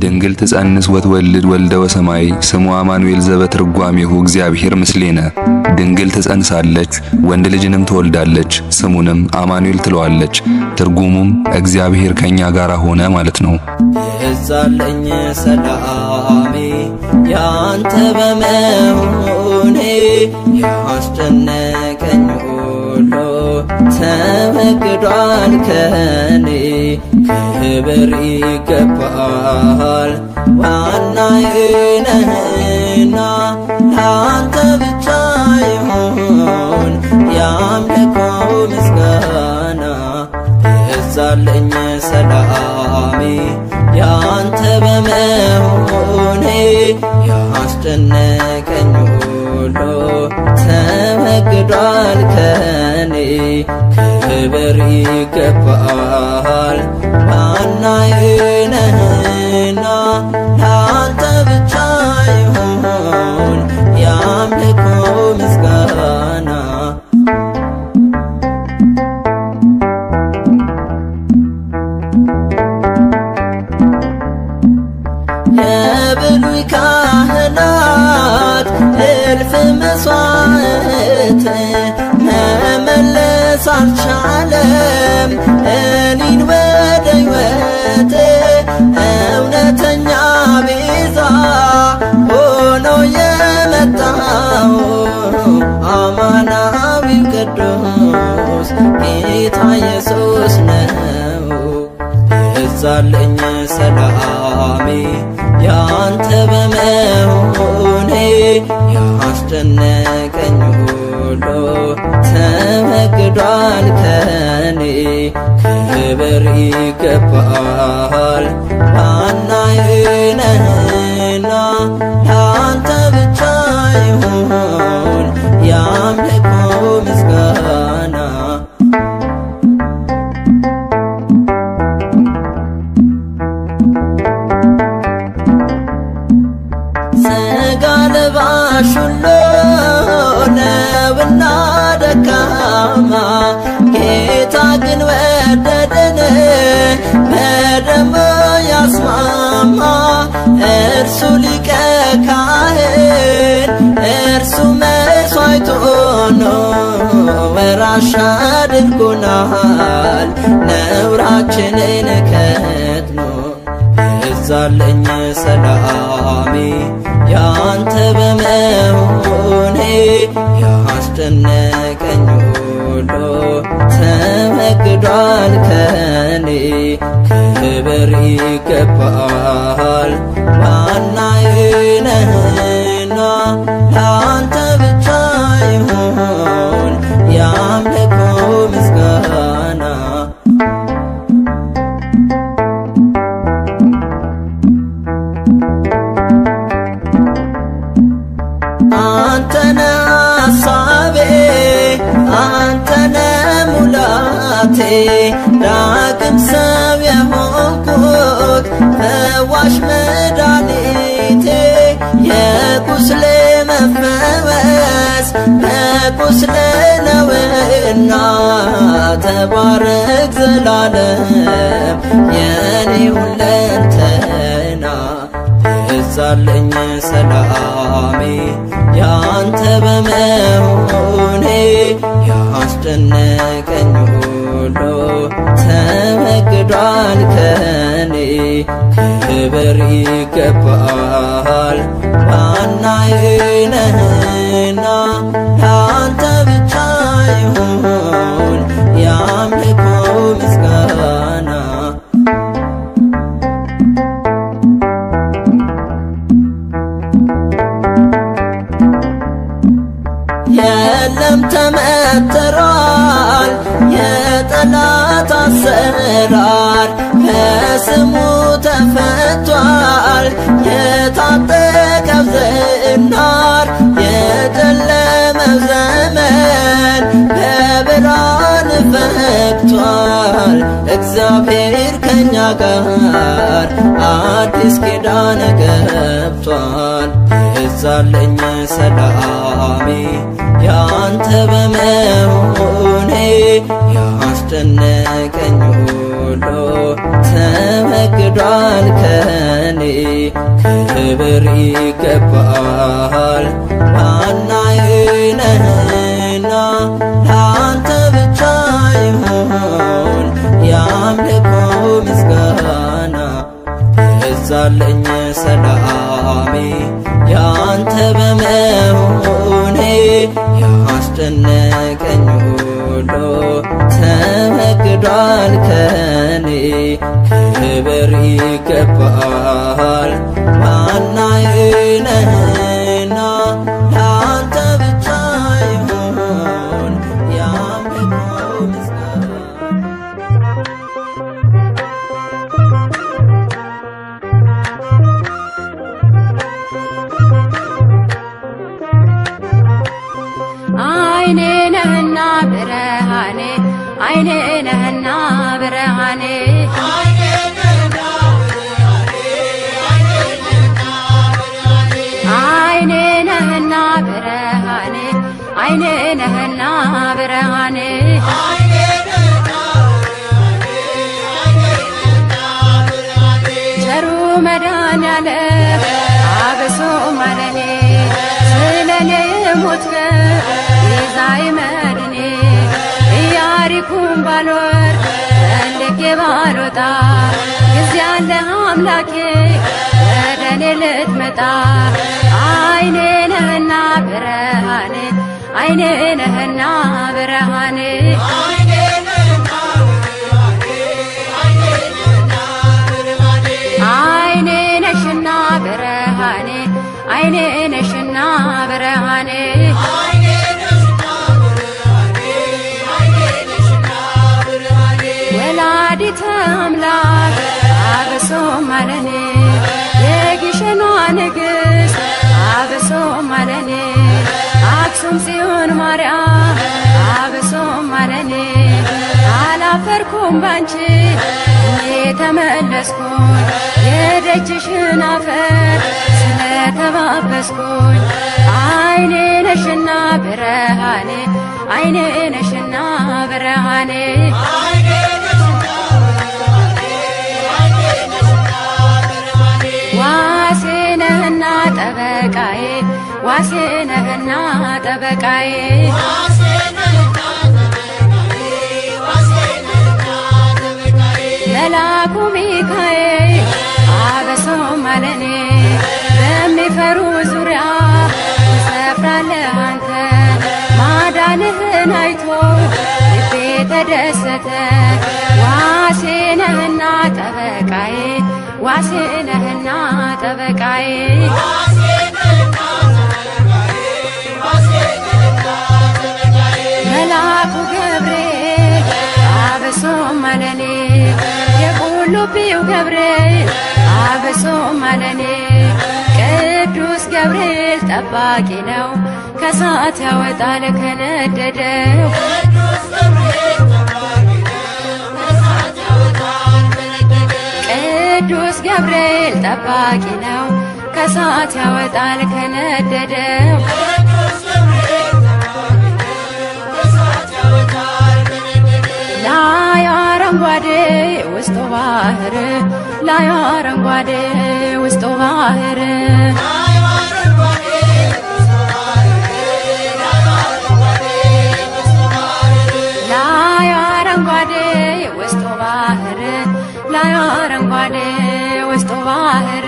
ድንግል ትጸንስ ወትወልድ ወልደ ወሰማይ ስሙ አማኑኤል ዘበትርጓሜሁ እግዚአብሔር ምስሌነ ድንግል ትጸንሳለች ወንድ ልጅንም ትወልዳለች ስሙንም አማኑኤል ትለዋለች ትርጉሙም እግዚአብሔር ከኛ ጋር ሆነ ማለት ነው ይዛለኝ ሰላሜ ያንተ በመሆኔ ያስጨነቀኝ ሁሉ ተወግዷል ከኔ ክብር ይገባል ዋናዬ ነህና ላንተ ብቻ ይሁን ያምልኮ ምስጋና ይዛለኝ ሰላሜ ያንተ በመሆኔ ያስጨነቀኝ ሁሉ ተወግዷል ከኔ ክብር ይገባል ዋናዬ ነህና ላንተ ብቻ ይሁን ያምልኮ ምስጋና የብሉይ ካህናት እልፍ መስዋዕት መመለስ አልቻለም እኔን ወደ ሕይወት እውነተኛ ቤዛ ሆኖ የመጣው አማናዊው ቅዱስ ጌታ ኢየሱስ ነው ይዛለኝ ሰላሜ ያንተ በመሆኔ ያስጨነቀኝ ሁሉ ተወግዷል ከኔ ክብር ይገባል ዋናዬ ነህና ላንተ ብቻ ይሁን ያምልኮ ምስጋና ስጋ ለባሽ ሁሉ ነውና ደካማ ጌታ ግን ወደደን በደሙ ያስማማ እርሱ ሊቀ ካህን እርሱ መስዋዕት ሆኖ ወራሽ አድርጎናል ነውራችንን ከድኖ ይዛለኝ ሰላሜ ያንተ በመሆኔ ያስጨነቀኝ ሁሉ ተወግዷል ከኔ ክብር ይገባል ዋናዬ ነህና ላንተ ብቻ ይሁን ያምልኮ ምስጋና አንተነ ሐሳቤ አንተነ ሙላቴ ዳግም ሰው የሆንኩት ፈዋሽ መድኃኒቴ የቁስሌ መፈወስ በቁስሌ ነውና ተባረክ ዘላለም የኔ ሁለንተና ይዛለኝ ሰላሜ ያንተ በመሆኔ ያስጨነቀኝ ሁሉ ተወግዷል ከኔ ክብር ይገባል ዋናዬ ነህና ላንተ ብቻ ይሁን ያምልኮ ምስጋና የለም ተመትሯል የጠላት አሰራር በስሙ ተፈቷል የታጠቀው ዝናር የጨለመው ዘመን በብርሃን ፈክቷል እግዚአብሔር ከኛ ጋር አዲስ ኪዳን ገብቷል ይዛለኝ ሰላሜ ያንተ በመሆኔ ያስጨነቀኝ ሁሉ ተወግዷል ከኔ ክብር ይገባል ዋናዬ ነህና ላንተ ብቻ ይሁን የአምልኮ ምስጋና በዛልኝ ሰላሜ ያንተ በመሆኔ ያስጨነቀኝ ሁሉ ተወግዷል ከኔ ክብር ይገባል ዋናዬ ነህና ላንተ ብቻ ይሁን የአምልኮ ምስጋና አይኔ ነህና ብርሃኔ አይኔ ነህና ብርሃኔ አይኔ ነህና ብርሃኔ አይኔ ነህና ብርሃኔ ቸሩ መድኃኔዓለም አብሶ ማለኔ ስለኔ ሞትከ ቤዛዬ መድኔ ኢያሪኮን ባልወርድ ፈልጌ ባልወጣ ጊዜ አለህ አምላኬ ወደኔ ልትመጣ አይኔ ነህና ብርሃኔ አይኔ ነህና ብርሃኔ አይኔ ነሽና ብርሃኔ አይኔ ነሽና ብርሃኔ ወላዲተ አምላክ አብሶ ማለኔ የግሸኗ ንግሥት አብሶ ማለኔ አክሱም ጽዮን ማርያም አብሶ ማለኔ አላፈርኩም ባንቺ ተመለስኩኝ የደጅሽን አፈር ስለተባበስኩኝ አይኔ ነሽና ብርሃኔ አይኔ ነሽና ብርሃኔ ዋሴ ነህና ጠበቃዬ ዋሴ ነህና ጠበቃዬ መላኩ ሚካኤል አብሶ ማለኔ በሚፈሩ ዙሪያ ትሰፍራለህ አንተ ማዳንህን አይቶ ልቤ ተደሰተ ዋሴ ነህና ጠበቃዬ ዋሴ ነህና ጠበቃዬ መላኩ ገብርኤል አብሶ ማለኔ የቁልቢው ገብርኤል አብሶ ማለኔ ቅዱስ ገብርኤል ጠባቂ ነው ከሳት ያወጣል ከነደደው ቅዱስ ገብርኤል ጠባቂ ነው ከሳት ያወጣል ከነደደው ላይ አረንጓዴ ውስጡ ባህር ላይ አረንጓዴ ውስጡ ባህር ላይ አረንጓዴ ውስጡ ባህር ላይ አረንጓዴ ውስጡ ባህር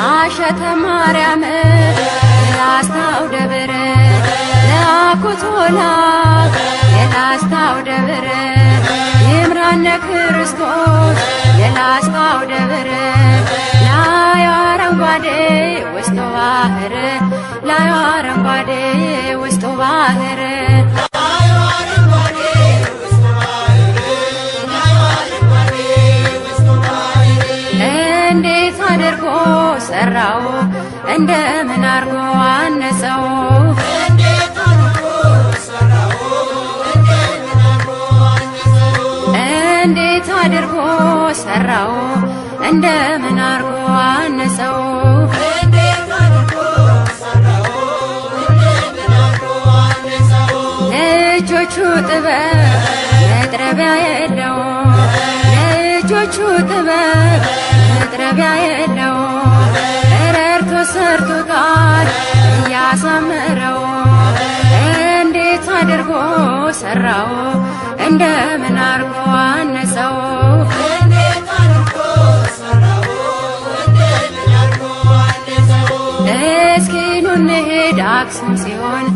አሸተ ማርያም የላስታው ደብር ለአኩቶላ የላስታው ደብር ይምራነ ክርስቶስ የላስታው ደብር ላይ አረንጓዴ ውስጡ ባህር ላይ አረንጓዴ ውስጡ ባህር እንዴት አድርጎ ሰራው እንደምን አርጎ አነጸው እንዴት አድርጎ ሰራው እንደምን አርጎ አነጸው ጥበብ መጥረቢያ የለው ለእጆቹ ጥበብ መጥረቢያ የለው ረርቶ ሰርቶታል እያሳመረው እንዴት አድርጎ ሰራው እንደምን አርጎ አነጸው እስኪ ኑ እንሂድ አክሱም ጽዮን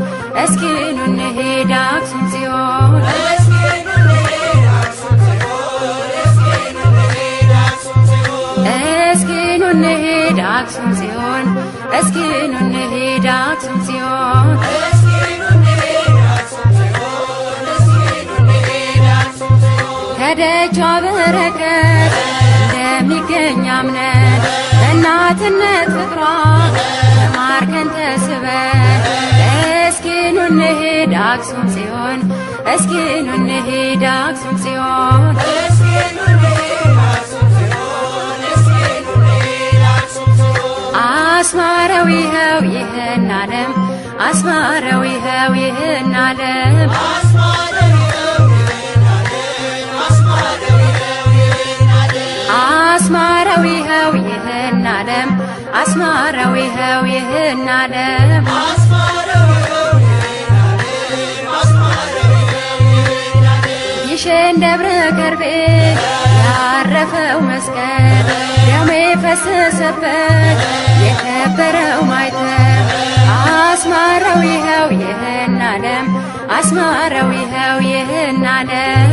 እስኪ ኑ እንሂድ አክሱም ጽዮን እስኪ ኑ እንሂድ አክሱም ጽዮን እስኪ ኑ እንሂድ አክሱም ጽዮን ከደጇ በረከት እንደሚገኝ አምነን በእናትነት ፍቅሯ ተማርከን ተስበን እስኪ ኑ እንሂድ አክሱም ጽዮን እስኪ ኑ እንሂድ አክሱም ጽዮን አስማረው ይኸው ይህን ዓለም አስማረው ይኸው ይህን ዓለም አስማረው ይኸው ይህን ዓለም አስማረው ይኸው ይህን ዓለም ይሸን ደብረ ከርቤ ያረፈው መስቀል ደሙ የፈሰሰበት የከበረው ማይተብ አስማረው ይኸው ይህን ዓለም አስማረው ይኸው ይህን ዓለም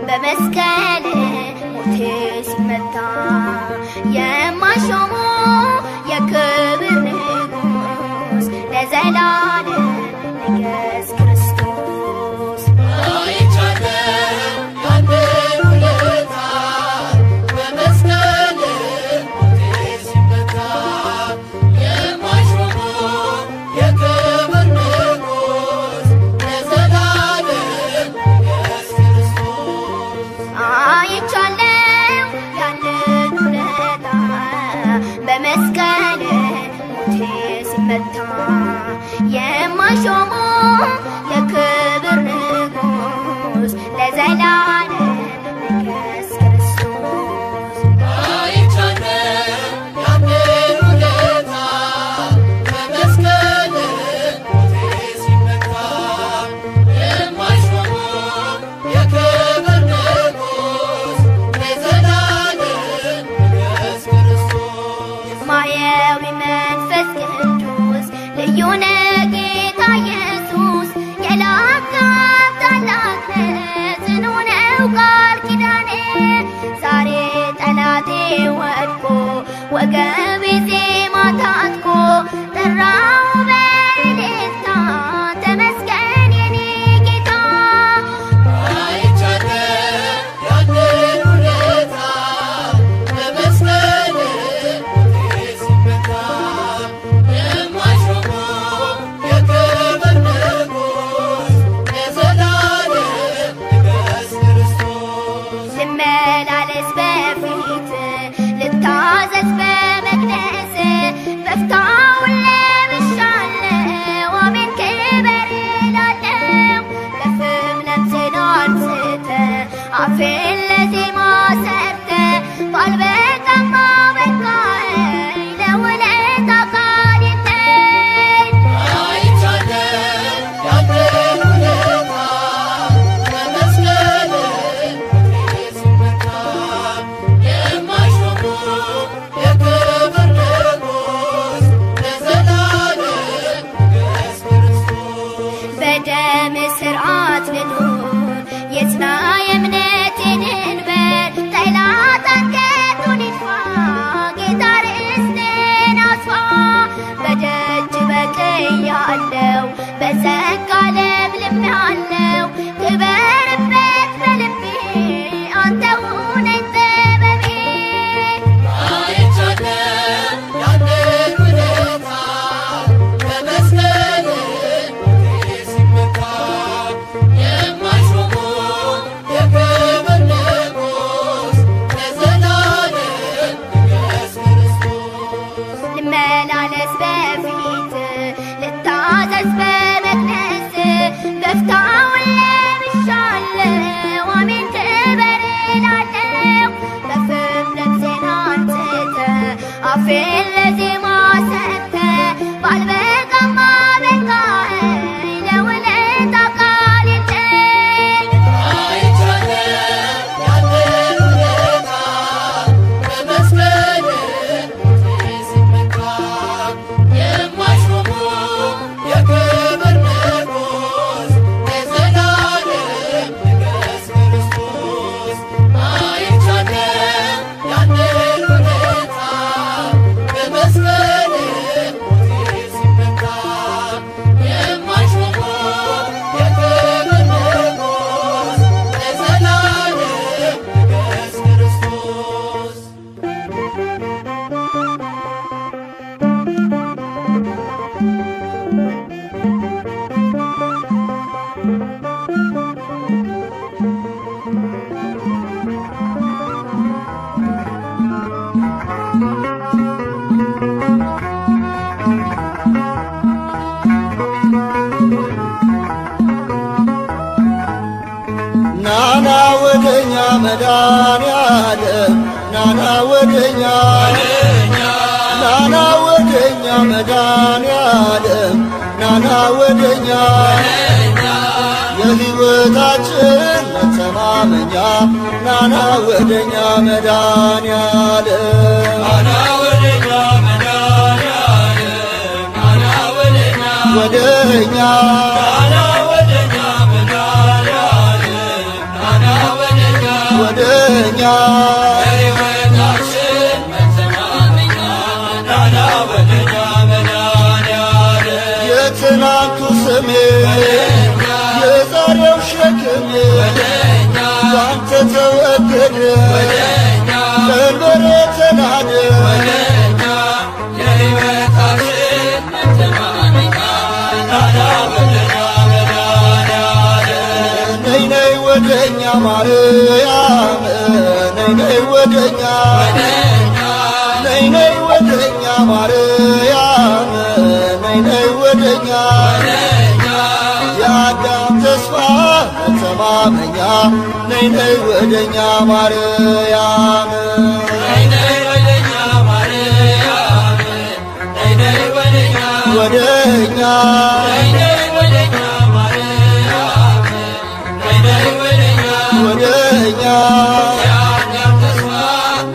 በመስቀል ሞቴ ሲመታ የማሾሙ የክብር ንጉስ ለዘላለም ንገስ ክርስቶስ በመስቀል ሞቴ ሲመታ የማሾሙ የክብር ንጉስ ለዘላለም ንገስ ክርስቶስ ማየዊ መንፈስ ቅዱስ ልዩ ነህ ጌታ ኢየሱስ የላከው ታላቅነት ጽኑ ነው ቃል ኪዳኔ ዛሬ ጠላቴ ወድቆ ወገቤ ዜማ ታጥቆ ጠራው በእልልታ ተመስገን የኔ ጌታ ችያለው በጸጋ ለምልሜያለው ክበርበት በልቤ አንተ ሁነኝ ጥበቤ ልመላለስ በፊት ልታዘዝ በመቅደስ በፍታውን ለብሻለው አሜን ክበር እላለሁ በፍም ልብሴን አንጽተህ አፌን ለዜማ ሰጥተህ ባልበቃማ በቃኝ ለውለታ ቃል የለኝ ናና ወደኛ መድኃኒዓለም ናና ወደኛ ናና ወደኛ መድኃኒዓለም ናና ወደኛ የሕይወታችን መተማመኛ ናና ወደኛ መድኃኒዓለም ናና ወደኛ መድኃኒዓለም ናና ወደኛ ወደኛ ወደኛ የሕይወታችን መተማመኛ ናና ወደኛ መድኃኒዓለም የትናንቱ ስሜ የዛሬው ሸክሜ ባንተ ተወገደ ቀንበሬ ተናደ የሕይወታችን መተማመኛ ናና ወደኛ መድኃኒዓለም ነይ ነይ ወደኛ ማርያም ነይ ነይ ወደኛ ነይ ነይ ወደኛ ማርያም ነይ ነይ ወደኛ የአዳም ተስፋ መተማመኛ ነይ ነይ ወደኛ ማርያም ነይ ነይ ወደኛ ማርያም ነይ ነይ ወደኛ ወደኛ ነይ ነይ ወደኛ ማርያም ነይ ነይ ወደኛ ወደኛ የአዳም ተስፋ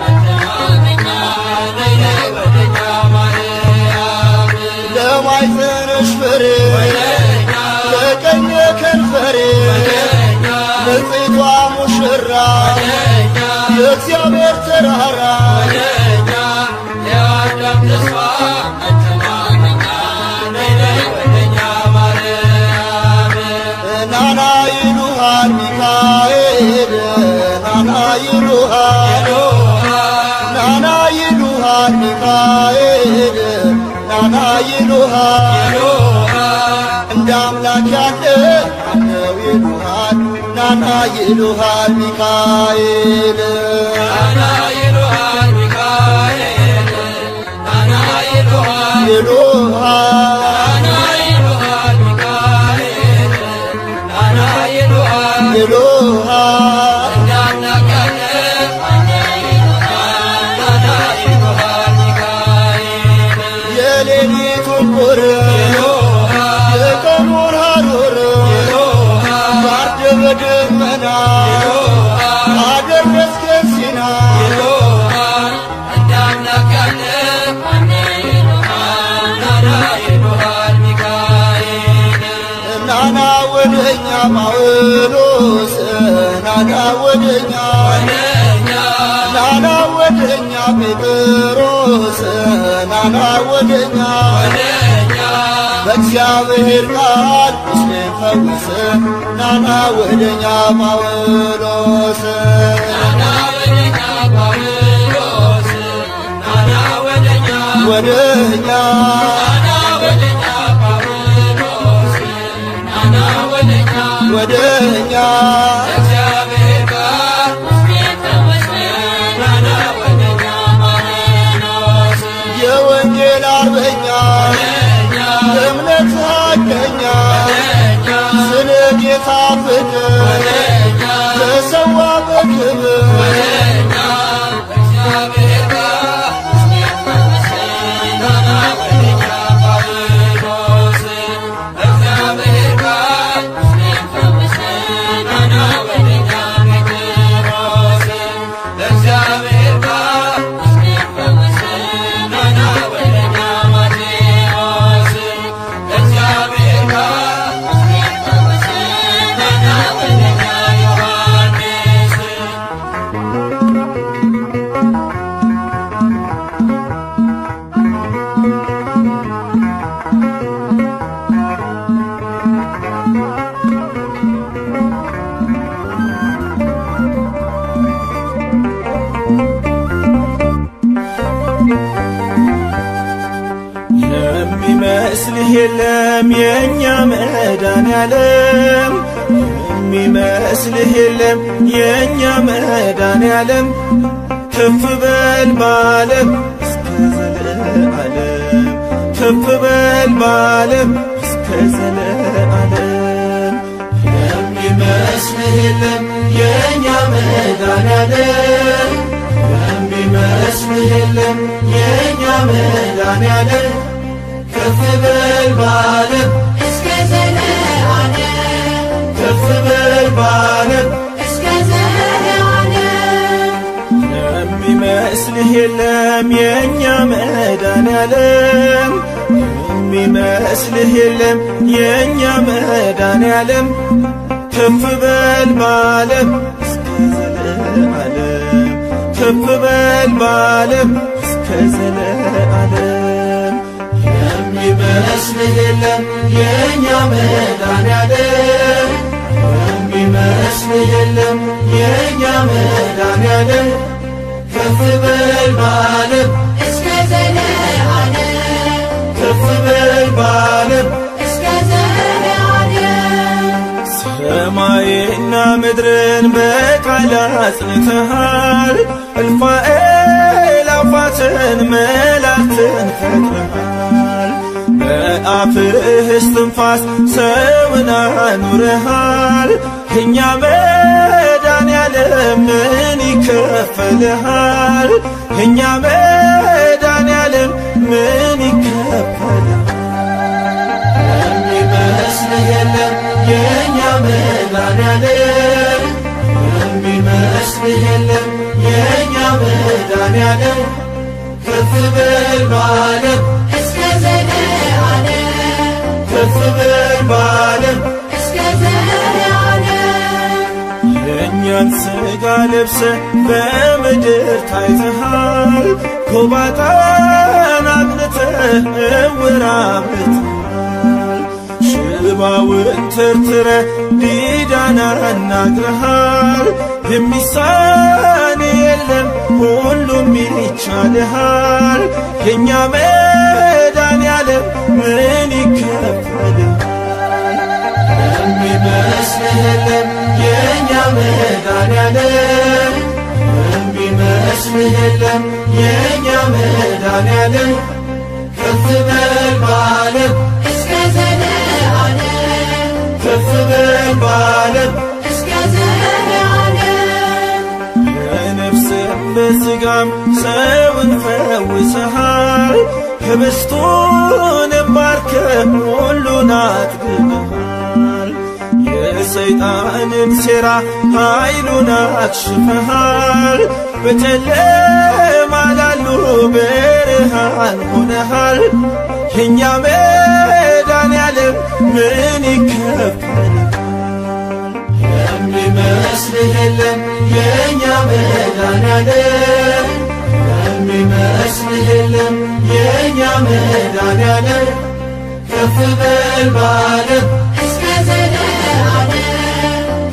መተማመኛ ነይ ነይ ወደኛ ማርያም ለማይዘንሽ ፍሬ ለቀኝ ከንፈሬ ንጽሕቷ ሙሽራ የእግዚአብሔር ተራራ የአዳም ተስፋ መተማመኛ ነይ ነይ ወደኛ ማርያም ናና ይሉሃል ሚካኤል ናና ይሉሃል ናና ይሉሃል ሚካኤል ናና ይሉሃል እንደ አምላክ ያለ ማነው ይሉሃል ናና ይሉሃል ሚካኤል ናና ይሉሃል ሚካኤል ናና ይሉሃል ይሉሃል ናና ይሉሃል ሚካኤል ናና ይሉሃል ይሉሃል እንደ አምላክ ያለ ማነው ይሉሃል ናና ይሉሃል ሚካኤል የሌሊቱን ቁር የቀኑን ሐሩር ባርደ በደመና አደረስከን ሲና እንደ አምላክ ያለ ማነው ይሉሃል ናና ይሉሃል ሚካኤል ናና ወደኛ ጳውሎስ ናና ወደኛ ናና ወደኛ ጴጥሮስ ናና ወደኛ እግዚአብሔር ቃል ቁስሌን ፈወሰ ናና ወደኛ ጳውሎስ ወደኛ ወደኛ እግዚአብሔር ቃል ቁስሌን ፈወሰ ናና ወደኛ ጳውሎስ የወንጌል አርበኛ እምነት ሐቀኛ ስለ ጌታ ፍቅር ተሰዋ በክብር የሚመስልህ የለም የኛ መድኃኔዓለም የሚመስልህ የለም የኛ መድኃኔዓለም ከፍ በል በዓለም እስከ ዘለዓለም ከፍ በል በዓለም እስከ ዘለዓለም የሚመስልህ የለም የኛ መድኃኔዓለም የሚመስልህ የለም የኛ መድኃኔዓለም ከፍ በል በዓለም እስከ ዘለዓለም ከፍ በል በዓለም እስከ ዘለዓለም የሚመስልህ የለም የኛ መድኃኔዓለም የሚመስልህ የለም የኛ መድኃኔዓለም ከፍ በል በዓለም እስከ ዘለዓለም ከፍ በል በዓለም እስከ ዘለዓለም የሚመስልህ የለም የኛ መድኃኔዓለም የሚመስልህ የለም የኛ መድኃኔዓለም ከፍ በል በዓለም እስከ ዘለዓለም ከፍ በል በዓለም እስከ ዘለዓለም ሰማይና ምድርን በቃል አጽንተሃል እልፍ አእላፋትን መላእክትን ፈጥረሃል በአፍህ እስትንፋስ ሰውን አኑረሃል የኛ መድኃኔዓለም ምን ይከፈልሃል የኛ መድኃኔዓለም ምን ይከፈልሃል የሚመስልህ የለም የኛ መድኃኔዓለም የሚመስልህ የለም የኛ መድኃኔዓለም ከፍ በል በዓለም እስከ ዘለዓለም ከፍ በል በዓለም እስከ ዘለዓለም የእኛን ሥጋ ለብሰህ በምድር ታይተሃል ጎባጣን አቅንተህ ዕውር አብርተሃል ሽባውን ተርትረህ ዲዳን አናግረሃል የሚሳን የለም ሁሉም ይቻልሃል የኛ መድኃኔዓለም ምን ይከፈልሃል የሚመስልህ የለም የኛ መድኃኔዓለም የሚመስልህ የለም የኛ መድኃኔዓለም ከፍ በል በዓለም እስከ ዘለዓለም ከፍ በል በዓለም እስከ ዘለዓለም በነፍስም በሥጋም ሰውን ፈውሰሃል ህብስቱንም ባርከህ ሁሉን አጥግበሃል የሰይጣንን ሴራ ኃይሉን አክሽፈሃል በጨለማ ላሉ ብርሃን ሆነሃል የኛ መድኃኔዓለም ምን ይከፈልሃል የሚመስልህ የለም የኛ መድኃኔዓለም የሚመስልህ የለም የኛ መድኃኔዓለም ከፍ በል በዓለም እስከ ዘለዓለም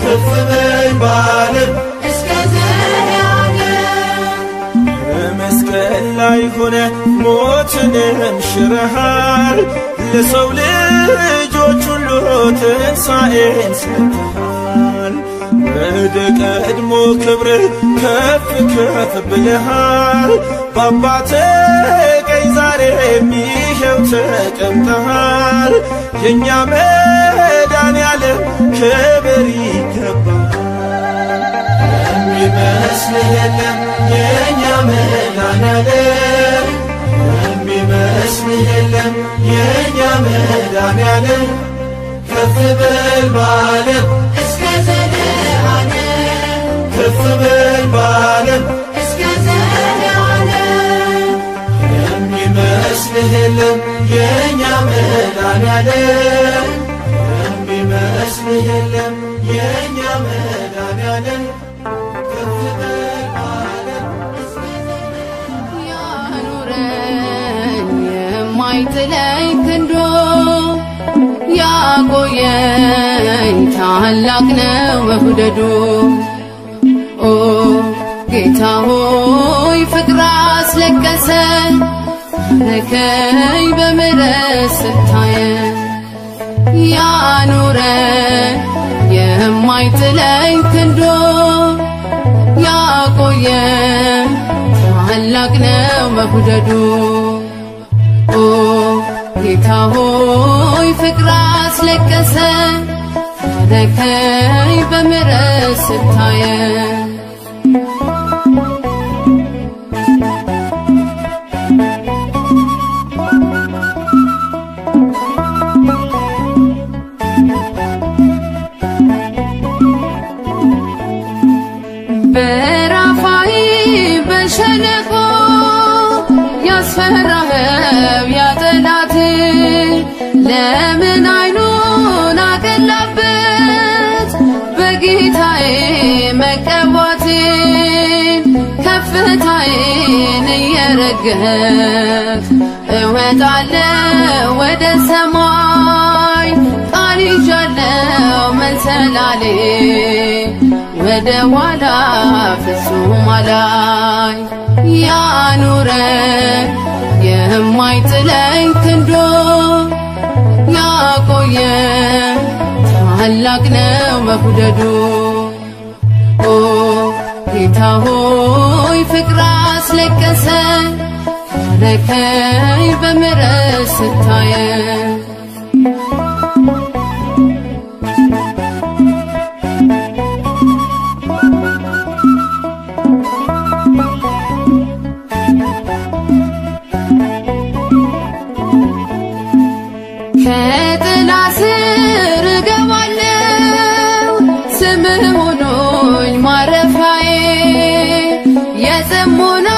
ከፍ በል በዓለም እስከ ዘለዓለም በመስቀል ላይ ሆነ ሞትንም ሽረሃል ለሰው ልጆች ሁሉ ትንሣኤን ሰጥተሃል ወደ ቀድሞ ክብር ከፍ ከፍ ብለሃል በአባትህ ቀኝ ዛሬም ይኸው ተቀምጠሃል የእኛ መድኃኔዓለም ክብር ይገባሃል የሚመስልህ የለም የእኛ መድኃኔዓለም የሚመስልህ የለም የእኛ መድኃኔዓለም ከፍ በል በዓለም እስከ ዘለዓለም ከፍ በል በዓለም እስከ ዘለዓለም የሚመስልህ የለም የእኛ መድኃኔዓለም የሚመስልህ የለም የእኛ መድኃኔዓለም ከፍ በል በዓለም ያኑረኝ የማይጥለኝ ክንዶ ያቆየኝ ታላቅ ነው መውደዱ ኦ ጌታ ሆይ ፍቅር አስለቀሰኝ ረከኝ በምሕረት ስታየኝ ያኑረኝ የማይጥለኝ ክንዶ ያቆየኝ ታላቅ ነው መውደዱ ኦ ጌታ ሆይ ፍቅር አስለቀሰኝ ረከኝ በምሕረት ስታየኝ በራፋይ በሸለቆ ያስፈራኸው ያጠላት ለምን አይኑን አቀላበት በጌታዬ መቀባቴን ከፍታዬን እየረገፍ እወጣለሁ ወደ ሰማይ ቃል ይዣለሁ መሰላሌ ወደ ኋላ ፍጹም አላይ ያኑረኝ የማይጥለኝ ክንዶ ያቆየኝ ታላቅ ነው መውደዱ ኦ ጌታ ሆይ ፍቅር አስለቀሰኝ ረከኝ በምሕረት ስታየኝ ከጥላ ስር እገባለሁ ስምህ ሆኖኝ ማረፊያዬ የጽሞና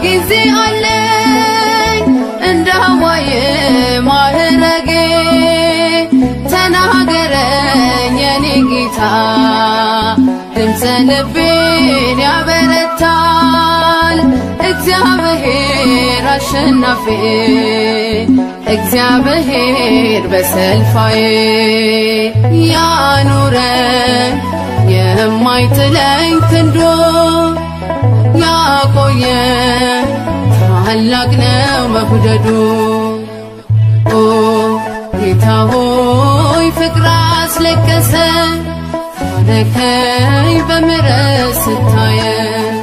ጊዜ አለኝ እንደ ሐዋዬ ማዕረጌ ተናገረኝ የኔ ጌታ ድምፀ ልቤን ያበረታል እግዚአብሔር አሸናፊ እግዚአብሔር በሰልፋዬ ያኑረኝ የማይጥለኝ ክንዶ ያቆየኝ ታላቅ ነው መውደዱ ኦ ጌታ ሆይ ፍቅር አስለቀሰኝ ረከኝ በምሕረት ስታየኝ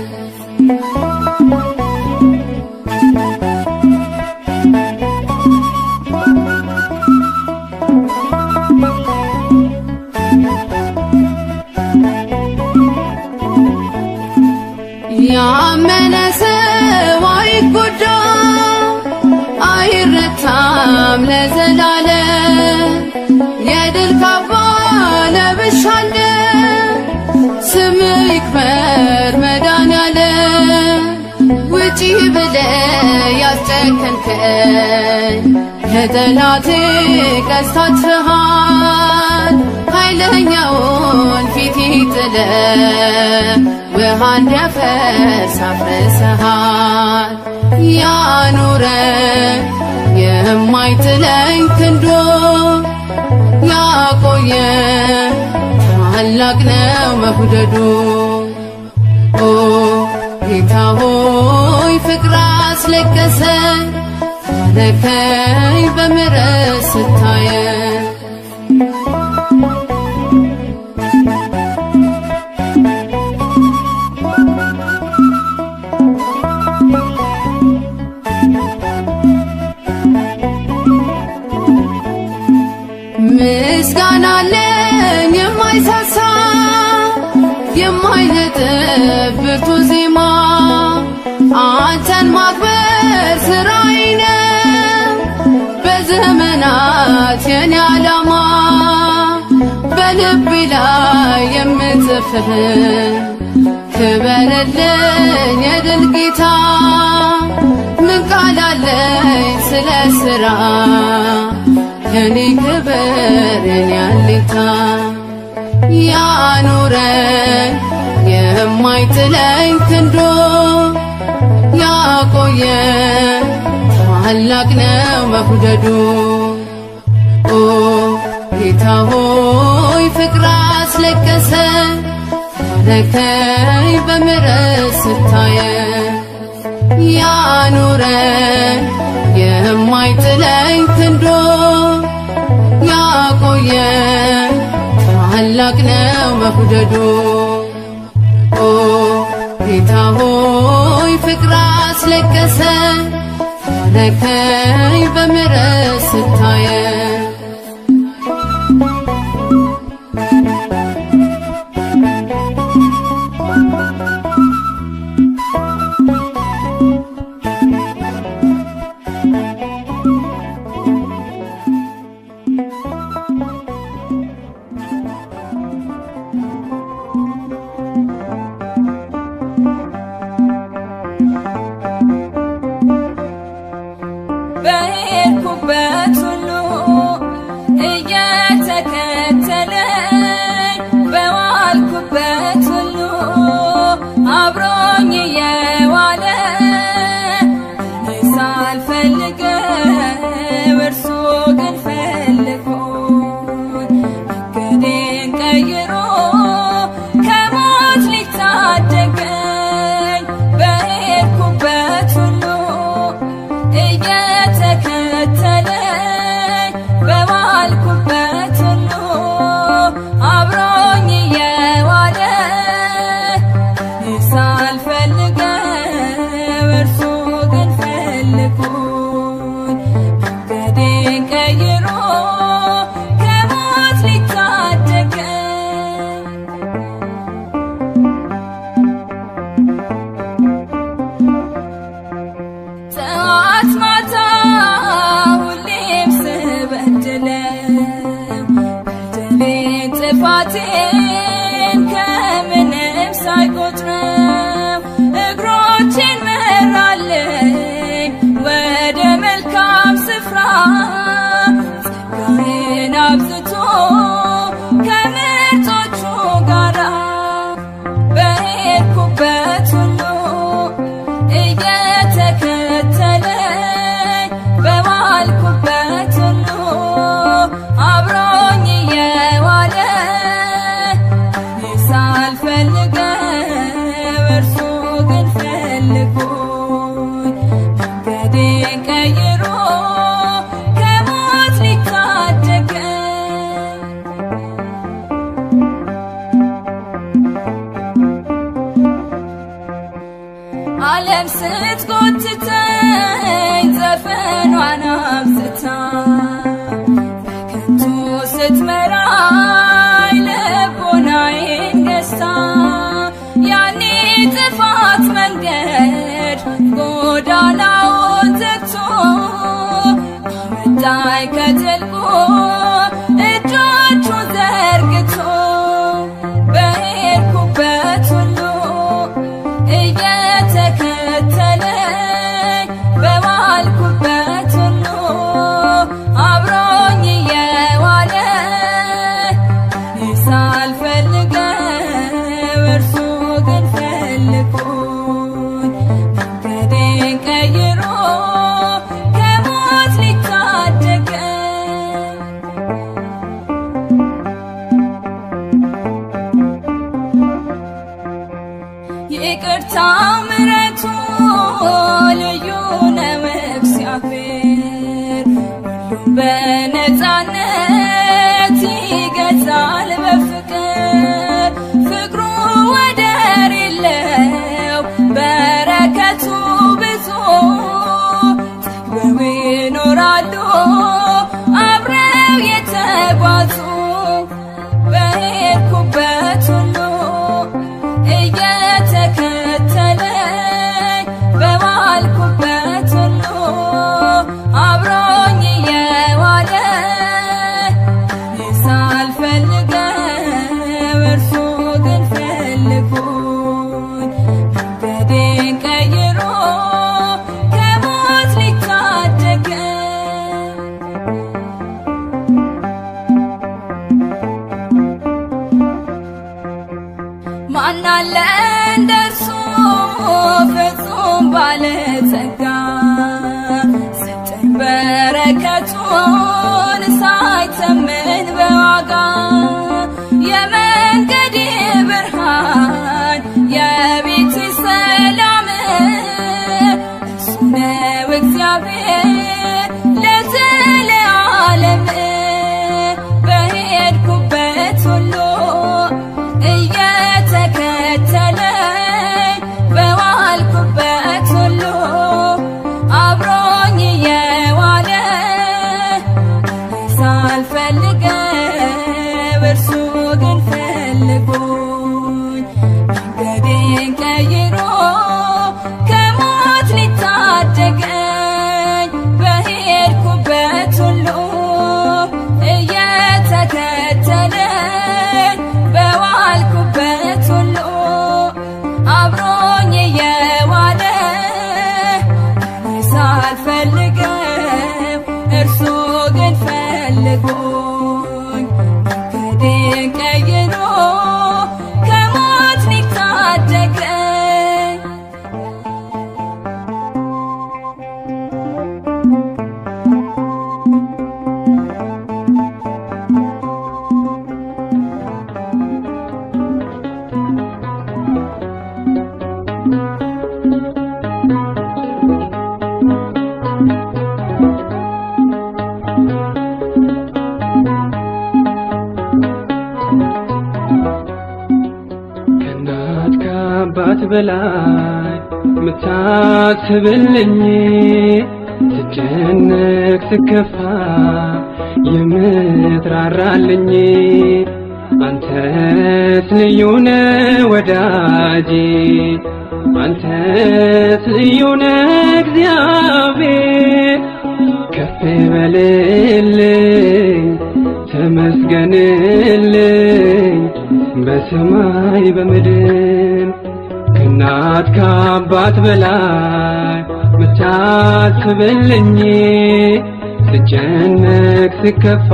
ያመነ ሰው አይጎዳ አይረታም ለዘላለም የድል ካባ ለብሻለሁ ስምህ ይክበር መድኃኔዓለም ውጪ ብለህ ያስጨከንከኝ የጠላቴ ቀስት አጥፍተሃል ኃይለኛውን ፊት ጥለ ውሃ እንዲያፈስ አፍርሰሃል ያኑረን የማይጥለኝ ክንዱ ያቆየን ታላቅ ነው መውደዱ ኦ ጌታ ሆይ ፍቅር አስለቀሰኝ ታረከኝ በምሕረት ስታየን ምስጋና አለኝ የማይሳሳ የማይነጥፍ ብርቱ ዜማ አንተን ማክበር ስራዬ ነው በዘመናት የኔ ዓላማ በልቤ ላይ የምጽፍህ ክበርልኝ የድል ጌታ ምን ቃል አለኝ ስለ ሥራ የኔ ክብር የኔ አለኝታ ያኑረን የማይጥለኝ ክንዱ ያቆየን ታላቅ ነው መውደዱ ኦ ጌታ ሆይ ፍቅር አስለቀሰኝ ታረከኝ በምሕረት ስታየን ያኑረን የማይጥለኝ ክንዱ ያቆየን ታላቅ ነው መውደዱ ኦ ጌታ ሆይ ፍቅር አስለቀሰኝ ታረከኝ በምሕረት ስታየን በሄድኩበት ሁሉ እየተከተለኝ በዋልኩበት ሁሉ አብሮኝ እየዋለ እኔ ሳልፈልገው እርሱ ግን ፈልጎኝ መንገዴን ቀይሮ ከሞት ሊታደገኝ በሄድኩበት ሁሉ እየተከተለኝ በዋልኩበት ሁሉ አብሮኝ እየዋለ እኔ ሳልፈልገው እርሱ ግን ፈልጎኝ መንገዴን ቀይሮ ከሞት ሊታደገኝ ጠዋት ማታ ሁሌም ስበድለው በደሌን ጥፋቴን ከምንም ሳይቆጥረው እግሮቼን መራልኝ ወደ መልካም ስፍራ ጸጋዬን አብዝቶ ከምርጦቹ ጋራ በሄድኩበት ሁሉ እየተከተለኝ በዋልኩበት ሁሉ አብሮኝ እየዋለ እኔ ሳልፈልገው እርሱ ግን ፈልጎኝ መንገዴን ቀይሮ ከሞት ሊታደገኝ ዓለም ስትጎትተኝ ዘፈኗን አብዝታ በከንቱ ስትመራኝ ልቦናዬን ገዝታ ያኔ ጥፋት መንገድ ጎዳናውን ዘግቶ አወጣኝ ከጥልቁ እጆቹን ዘርግቶ በሄድኩበት ሁሉ እየተከተለኝ በዋልኩበት ሁሉ አብሮኝ እየዋለ እኔ በነፃነት ይገዛል በፍቅር ፍቅሩ ወደር የለው በረከቱ ብዙ ተግበው ይኖራሉ አብረው የተጓዙ በሄድኩበት ሁሉ እየተከተለኝ በዋልኩበት ሁሉ አብሮኝ እየዋለ ሳልፈልገው እርሱ ግን ፈልጎኝ መንገዴን ቀይሮ ከሞት ሊታደገኝ ማን አለ እንደርሱ ፍጹም ባለጸጋ ሰጠን በረከቱን ሳይተመን በዋጋ የመንገዴ ብርሃን የቤቴ ሰላም እሱ ነው እግዚአብሔር ለዘለዓለም በሄድኩበት ሁሉ እየተከተለኝ በዋልኩበት ሁሉ አብሮኝ እየዋለ ሳልፈልገው እርሱ ግን ፈልጎኝ መንገዴን ቀይሮ ከሞት ሊታደገኝ በሄድኩበት ሁሉ እየተከተለኝ በዋልኩበት ሁሉ አብሮኝ እየዋለ ሳልፈልገው እርሱ ግን ፈልጎኝ መንገዴን ቀይሮ ከሞት ሊታደገኝ ከእናት ከአባት በላይ ምታስብልኝ ስጨነቅ ስከፋ የምትራራልኝ አንተስ ልዩ ነህ ወዳጄ አንተስ ልዩ ነህ እግዚአብሔር ከፍ በልልኝ ተመስገንልኝ በሰማይ በምድር ከእናት ከአባት በላይ ምታስብልኝ ስጨነቅ ስከፋ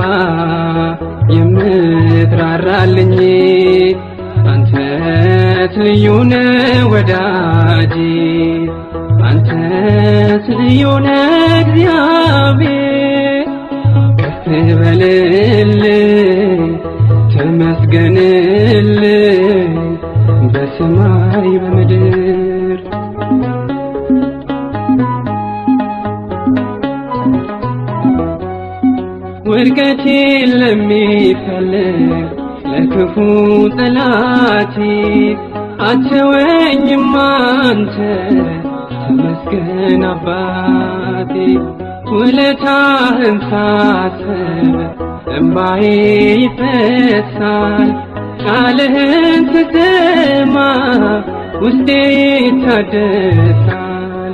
የምትራራልኝ አንተስ ልዩ ነህ ወዳጄ አንተስ ልዩ ነህ እግዚአብሔር ከፍ በልልኝ ተመስገንልኝ በሰማይ በምድር ውድቀቴን ለሚፈልግ ለክፉ ጠላቴ አትተወኝም አንተ ተመስገን አባቴ ውለታህን ሳስብ እንባዬ ይፈሳል ቃልህን ስሰማ ውስጤ ይታደሳል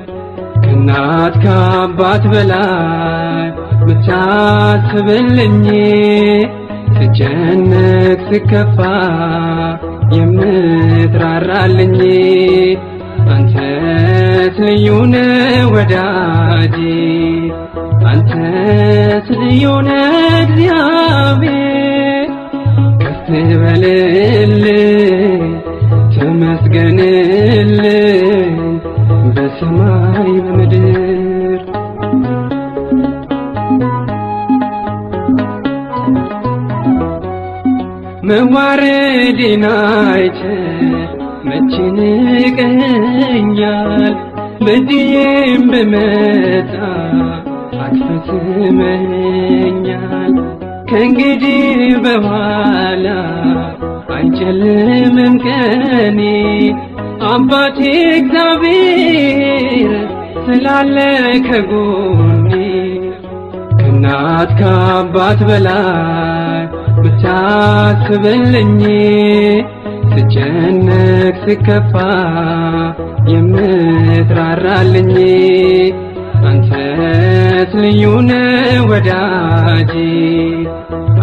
ከእናት ከአባት በላይ ምታስብልኝ ስጨነቅ ስከፋ የምትራራልኝ አንተስ ልዩ ነህ ወዳጄ አንተስ ልዩ ነህ እግዚአብሔር ከፍ በልልኝ ተመስገንልኝ በሰማይ በምድር መዋረዴን አይተህ መቼ ንቀኸኛል በዚህም ብመጣ አቅፈህ ፈጽመኛል ከእንግዲህ በኋላ አይጨልምም ቀኔ አባቴ እግዚአብሔር ስላለ ከጎኔ ከእናት ከአባት በላይ ብታስብልኝ ስጨነቅ ስከፋ የምትራራልኝ አንተስ ልዩ ነህ ወዳጄ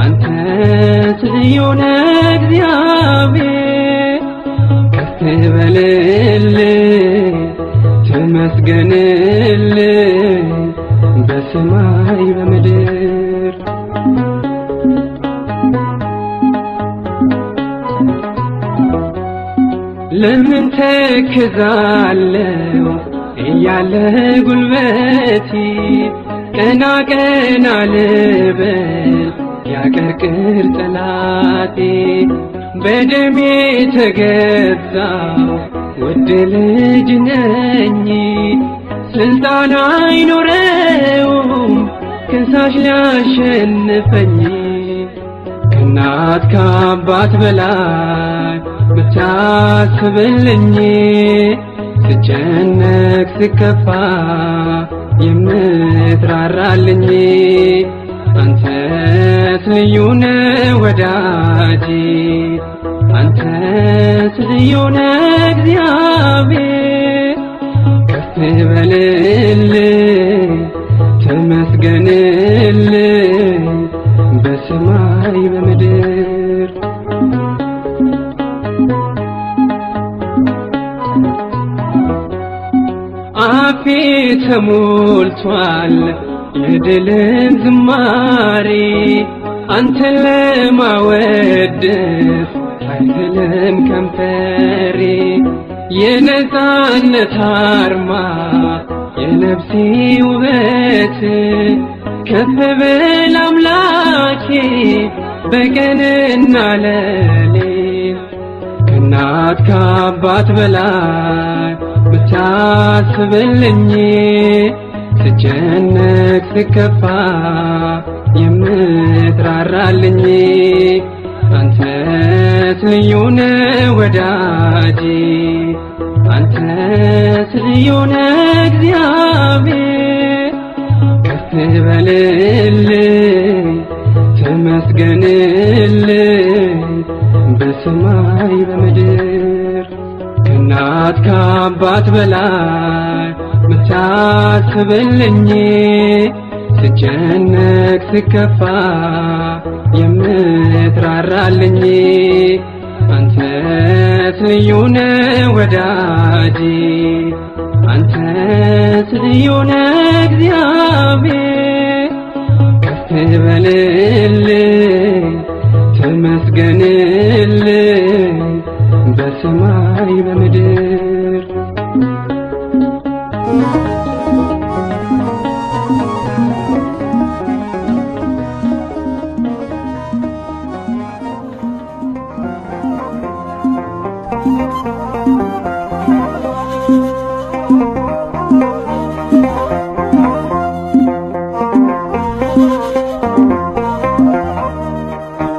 አንተስ ልዩ ነህ እግዚአብሔር ከፍ በልልኝ ተመስገንልኝ በሰማይ በምድር ለምን ተክዛለሁ እያለ ጉልበቴ ቀና ቀና ልበል ያቀርቅር ጠላቴ በደሜ ተገዛው ውድ ልጅ ነኝ ስልጣን አይኖረውም ከሳሽ ሊያሸንፈኝ ከእናት ከአባት በላይ ብታስብልኝ ስጨነቅ ስከፋ የምትራራልኝ አንተስ ልዩ ነህ ወዳጄ አንተስ ልዩ ነህ እግዚአብሔር ከፍ በልልኝ ተመስገንልኝ በሰማይ በምድር አፌ ተሞልቷል የድልን ዝማሬ አንተን ለማወደስ አይዝልም ከንፈሬ የነፃነት አርማ የነፍሴ ውበት ከፍ በል አምላኬ በቀንና ሌሊት ከእናት ከአባት በላይ ብታስብልኝ ስጨነቅ ስከፋ የምትራራልኝ አንተስ ልዩ ነህ ወዳጄ አንተስ ልዩ ነህ እግዚአብሔር ከፍ በልልኝ ተመስገንልኝ በሰማይ በምድር ከእናት ከአባት በላይ ብታስብልኝ ስጨነቅ ስከፋ የምትራራልኝ አንተስ ልዩ ነህ ወዳጄ አንተስ ልዩ ነህ እግዚአብሔር ከፍ በልልኝ ተመስገንልኝ በሰማይ በምድር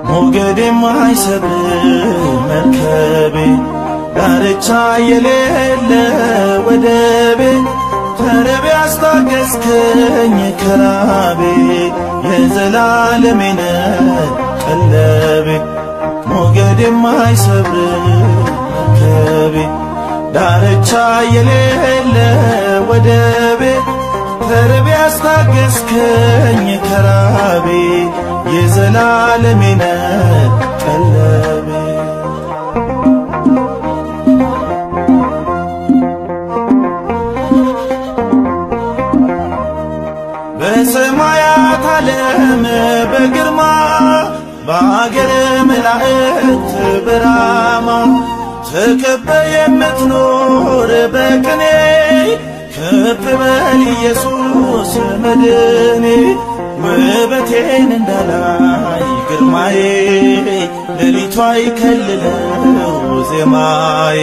ሞገድ የማይሰብር መርከቤ ዳርቻ የሌለ ወደቤ ተርቤ አስታገስከኝ ከራቤ የዘላለሜ ነህ ቀለቤ ሞገድ የማይሰብር መርከቤ ዳርቻ የሌለ ወደቤ ተርቤ አስታገስከኝ ከራቤ የዘላለሜ ነህ ቀለቤ በሰማያት ዓለም በግርማ በአገር መላእክት በራማ ተከበ የምትኖር በቅኔ ከፍ በል ኢየሱስ መድኔ ውበቴን እንዳላይ ግርማዬ ሌሊቷ ይከልለው ዜማዬ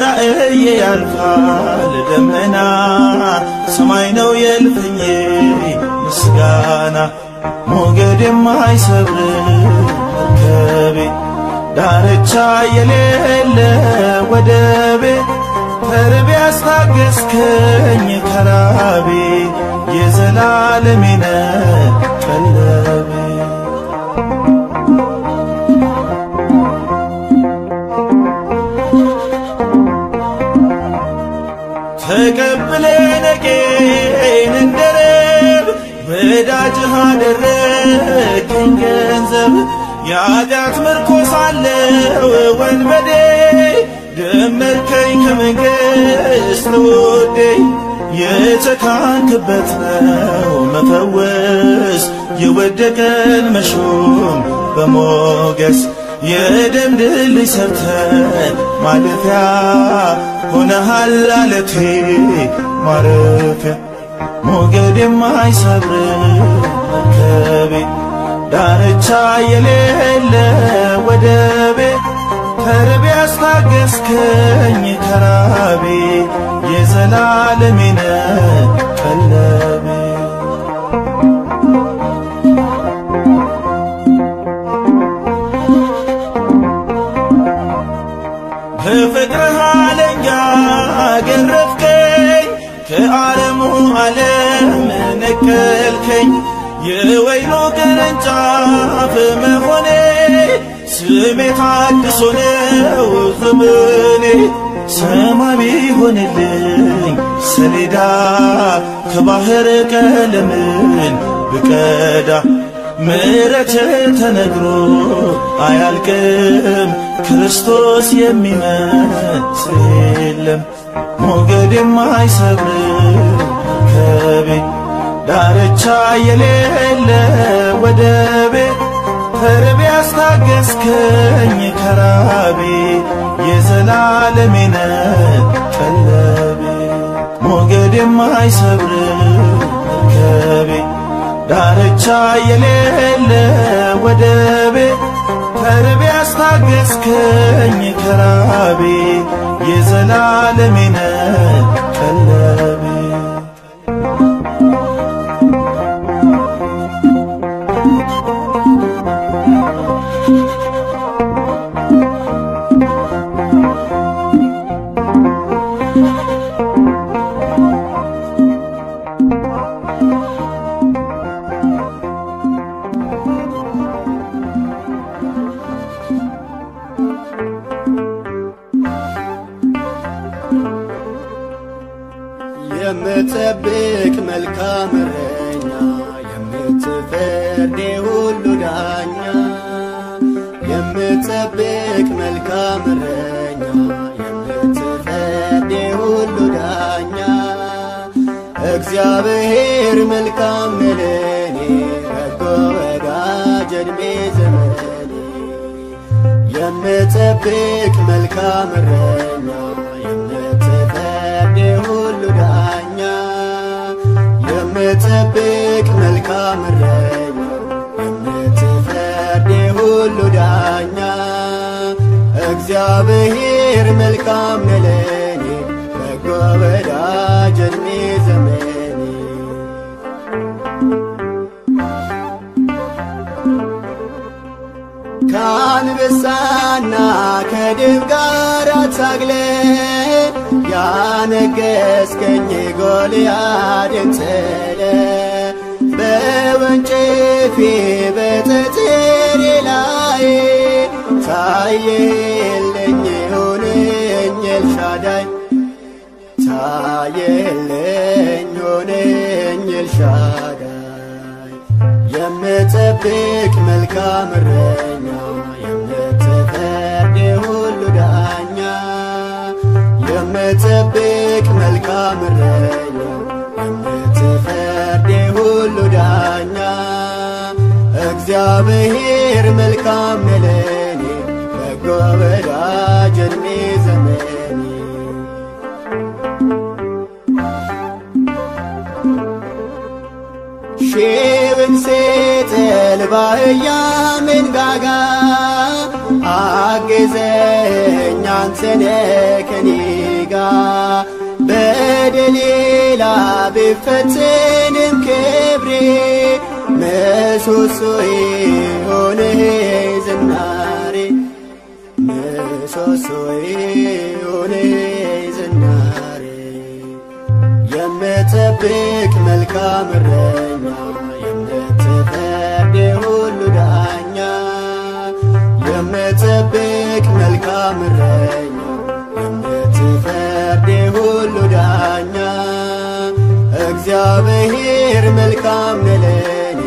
ራእዬ ያልፋል ደመና ሰማይ ነው የልፍኜ ምስጋና ሞገድ የማይሰብር መርከቤ ዳርቻ የሌለ ወደቤ ተርቤ ያስታገስከኝ ከራቤ የዘላለሜ ነህ ቀለቤ ተቀብለነቄን እንደረብ ወዳጅህ አደረግኝ ገንዘብ የኃጢአት ምርኮ ሳለው ወንበዴ ደመርከኝ ከመንግሥት ውዴ የተካንክበት ነው መፈወስ የወደቀን መሾም በሞገስ የደም ድልድይ ሰርተን ማለፊያ ሆነሃል አለቴ ማረፊያ ሞገድ የማይሰብር መርከቤ ዳርቻ የሌለ ወደቤ ተርቤ ያስታገስከኝ ከራቤ የዘላለሜ ነህ ቀለቤ በፍቅርህ አለንጋ ገረፍከኝ ከዓለሙ ዓለም ነቀልከኝ የወይኑ ቅርንጫፍ መሆኔ ስሜ ታድሶ ነው ዘመኔ ሰማይ ቢሆንልኝ ሰሌዳ ከባህር ቀለምን ብቀዳ ምሕረትህ ተነግሮ አያልቅም ክርስቶስ የሚመስል የለም ሞገድ የማይሰብር መርከቤ ዳርቻ የሌለ ወደቤ ተርቤ ያስታገስከኝ ከራቤ የዘላለሜ ነህ ቀለቤ ሞገድ የማይሰብር መርከቤ ዳርቻ የሌለ ወደቤ ተርቤ ያስታገስከኝ ከራቤ የዘላለሜ ነህ ቀለቤ የምትጠብቅ መልካም እረኛ የምትፈርድ ሁሉ ዳኛ የምትጠብቅ መልካም እረኛ የምትፈርድ ሁሉ ዳኛ እግዚአብሔር መልካም ለኔ በጎ ወዳጅ ዕድሜ ዘመኔ የምትጠብቅ መልካም እረኛ ሁሉ ዳኛ የምትጠብቅ መልካም እረኛ የምትፈርድ ሁሉ ዳኛ እግዚአብሔር መልካም ለኔ በጎ ወዳጅ ዕድሜ ዘመኔ ከአንበሳና ከድብ ጋር ታግለ ያነገስከኝ ጎልያድን ጥለ በወንጭፌ በጠጠሬ ላይ ታየልኝ ሆነኝ ኤልሻዳይ ታየልኝ ሆነኝ ኤልሻዳይ የምትጠብቅ መልካም እረኛ የምትፈርድ ሁሉ ዳኛ የምትጠብቅ መልካም እረኛ የምትፈርድ ሁሉ ዳኛ እግዚአብሔር መልካም ለኔ በጎ ወዳጅ ዕድሜ ዘመኔ ሺውን ሴጥል ባህያ መንጋጋ አግዘኝ አንተነ ከኔ ጋር ወደ ሌላ ቢፈትንም ክብሬ ምሰሶዬ ሆነህ ዝናሬ ምሰሶዬ ሆነህ ዝናሬ የምጠብቅ መልካም እረኛ የምትፈርድ ሁሉ ዳኛ የምጠብቅ መልካም እረኛ የምትፈርድ ሁሉ ዳኛ እግዚአብሔር መልካም ነው ለኔ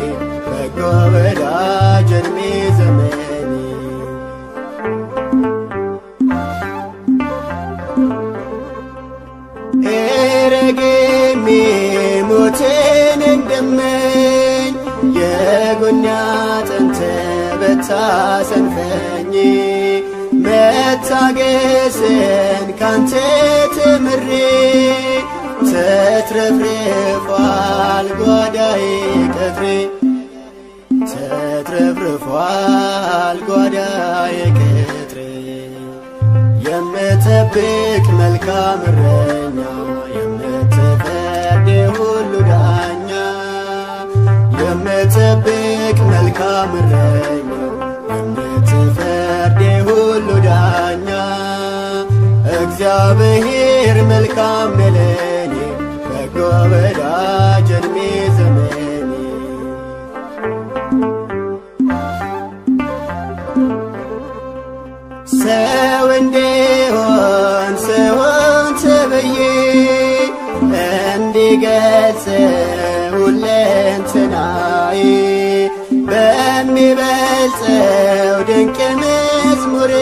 በጎ ወዳጅ ዕድሜ ዘመኔ ኤረጌሜ ሞትን እንደመኝ የጎኔ አጥንት ብታሰንፈኝ መታገስን ካንተ ተምሬ ተትረፍርፏል ጓዳዬ ቅጥሬ ተትረፍርፏል ጓዳዬ ቅጥሬ የምጠብቅ መልካም እረኛ የምትፈርድ ሁሉ ዳኛ የምጠብቅ መልካም እረኛ የምትፈርድ ሁሉ ዳኛ እግዚአብሔር መልካም ነው ለኔ በጎ ወዳጅ ዕድሜ ዘመኔ ሰው እንዲሆን ሰውን ተብዬ እንዲገልጽ ሁለንተናዬ በሚበልጸው ድንቅ መዝሙር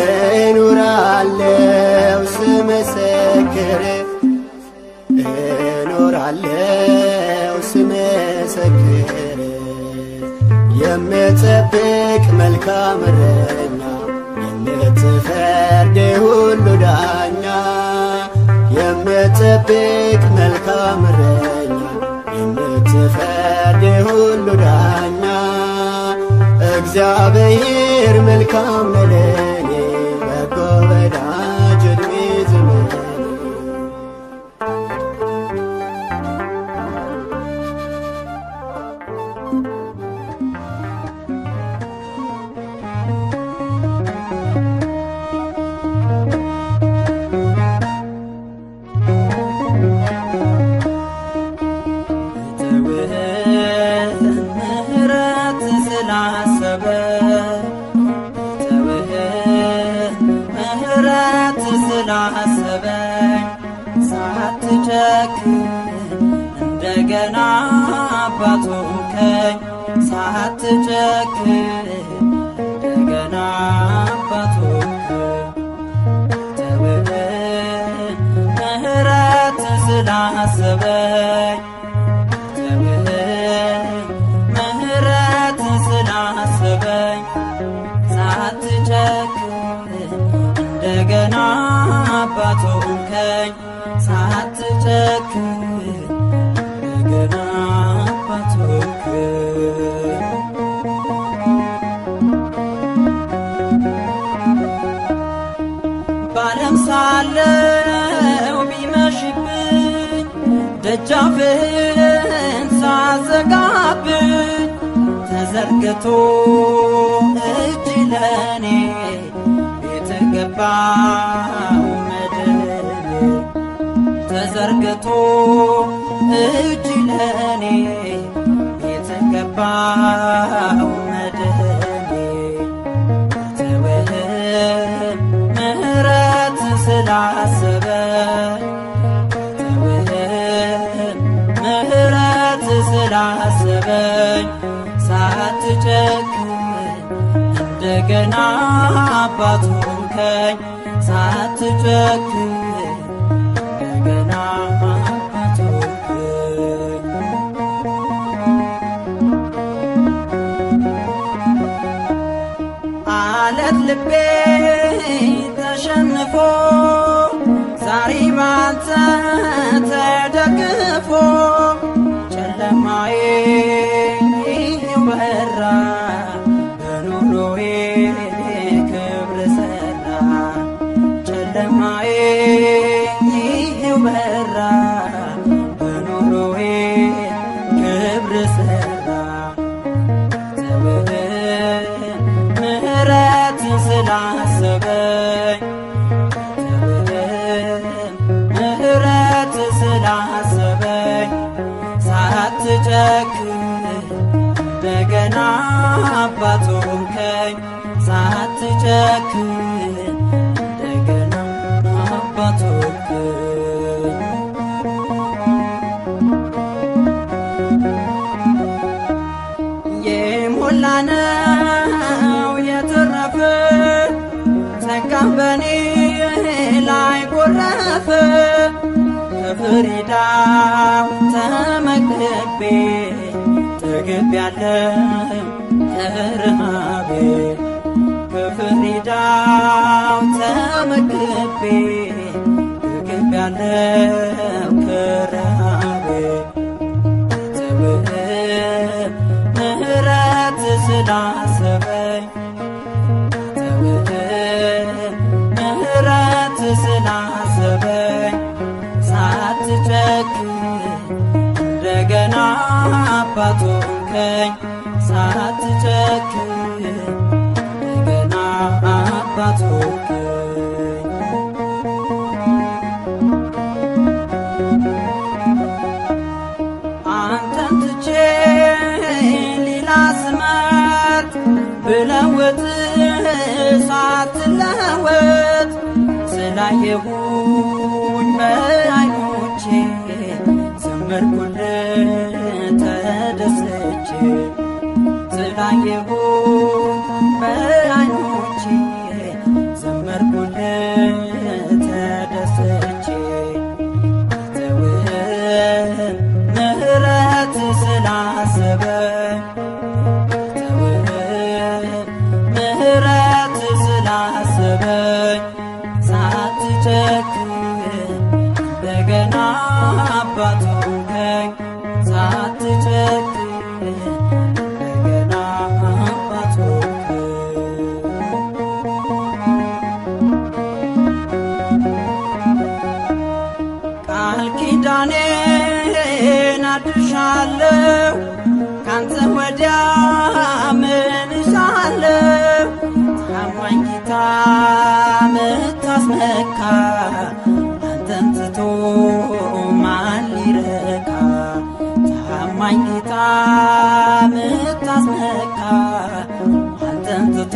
እኖራለሁ ስመሰክር እኖራለሁ ስመሰክር የምጠብቅ መልካም እረኛ የምትፈርድ ሁሉ ዳኛ የምጠብቅ መልካም እረኛ የምትፈርድ ሁሉ ዳኛ እግዚአብሔር መልካም ነው ለኔ በጎ ወዳጅ ዕድሜ ዘመኔ እንደገና አባቱ ከኝ ሳትጨክን እንደገና አባቱ ተውህ ምህረት ስላሰበኝ ተውህ ምህረት ስላሰበኝ ሳትጨክን እንደገና አባቱ ከኝ ሳትጨክን እንደገና አባቱ ባለም ሳለው ቢመሽብኝ ደጃፍህን ሳዘጋብኝ ተዘርግቶ እጅ ለኔ የተገባው መድን ተዘርግቶ እጅ ለኔ የተገባው መድን ተውህ ምህረት ስላሰበኝ ተውህ ምህረት ስላሰበኝ ሳትጨክን እንደገና አባቱ ከኝ ሳትጨክን እንደገና አባቱ አለት ልቤ ተሸንፎ ዛሬ ባንተ ተደግፎ ጨለማዬ በራ በኑሮዬ ክብር ሰራ ጨለማዬ እንደገና አባት ሆንከኝ ሳትጨክን እንደገና አባት ሆንከኝ የሞላነው የተረፈ ጸጋህ በኔ ላይ ጎረፈ ከፍሪዳው ተመግቤ ጠግቤያለሁ ከረሃቤ ከፍሪዳው ተመግቤ ጠግቤያለሁ ከረሃቤ ምህረት ስላሰበኝ ምህረት ስላሰበኝ ሳትጨክን እንደገና አባት ሆንከኝ ሳትጨክን እንደገና አባት ሆንከኝ አንተን ትቼ ሌላ ስመት ብለውጥ ሳትለወጥ ስላየሁኝ በዓይኖቼ ዘመርኩልህ ተደስቼ ስላየሁኝ በዓይኖቼ ዘመርኩልህ ተደስቼ ምህረት ስላሰበኝ ምህረት ስላሰበኝ ሳትጨክን እንደገና አባት ሆንከኝ ሳትጨክን እንደገና አባት ቃል ኪዳኔን አድሻለሁ ካንተ ወዲያ ምን እሻለሁ ታማኝ ጌታ ምታስመካ አንተን ትቶ ማን ሊረካ ታማኝ ጌታ ምታስመካ አንተን ትቶ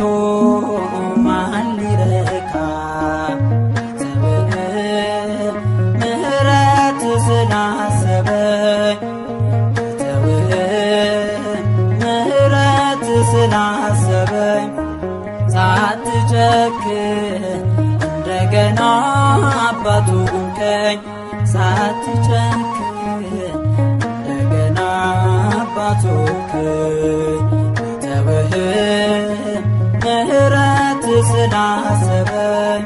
ማን ሊረካ ምህረት ስላሰበኝ ምህረት ስላሰበኝ ሳትጨክን እንደገና አባት ሆንከኝ ሳትጨክን እንደገና አባት ሆንከኝ ምህረት ስላሰበኝ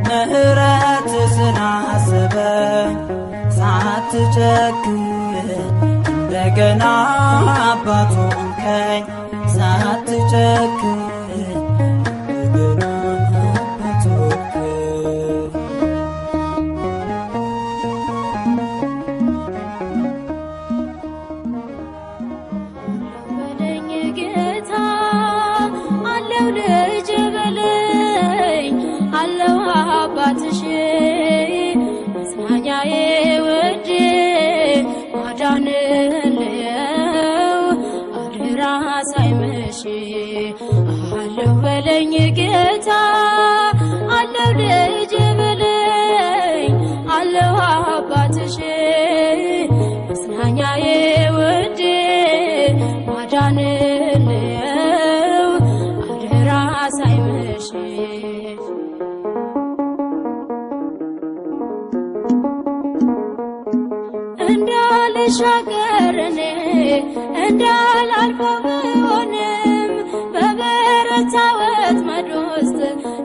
ምህረት ስላሰበኝ ሳትጨክን እንደገና አባት ሆንከኝ ሳትጨክን እንደገና አባት ሆንከኝ በለኝ ጌታ አለው ልጅ በለኝ አለው አባትሽ መጽናኛዬ ውዴ ማዳንልየው አደራ ሳይመሽ አለው በለኝ ጌታ አለው ልጅ በለኝ አለው አባትሽ መጽናኛዬ ውዴ ማዳንልየው አደራ ሳይመሽ እንዳልሻገር እኔ እንዳላልፈው ብሆንም በበረታ ወጥመድ ውስጥ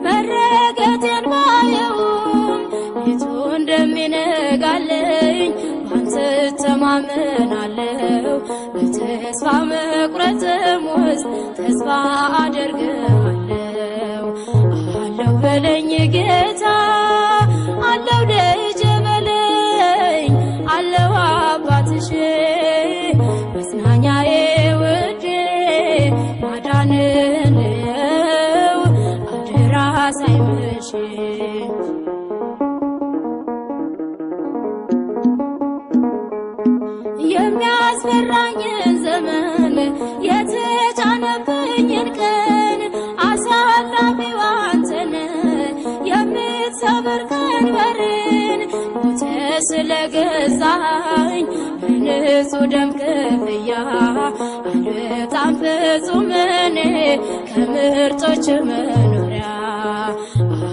መረገጤን ባየውም ፊቱ እንደሚነጋልኝ ባንተ እተማመናለሁ በተስፋ መቁረጥም ውስጥ ተስፋ አደርጋለሁ አለው በለኝ ጌታ አለው ልጅ በለኝ አለው አባትሽ መጽናኛዬ ውዴ ማዳንልየው አደራ ሳይመሽ የሚያስፈራ የፈታኝን ዘመን የተጫነብኝን ቀን አሳላፊው አንተነ የምትሰብር ቀንበርን ሞተ ስለገዛኝ በንጹህ ደም ክፍያ አልወጣም ፍጹም እኔ ከምርጦች መኖሪያ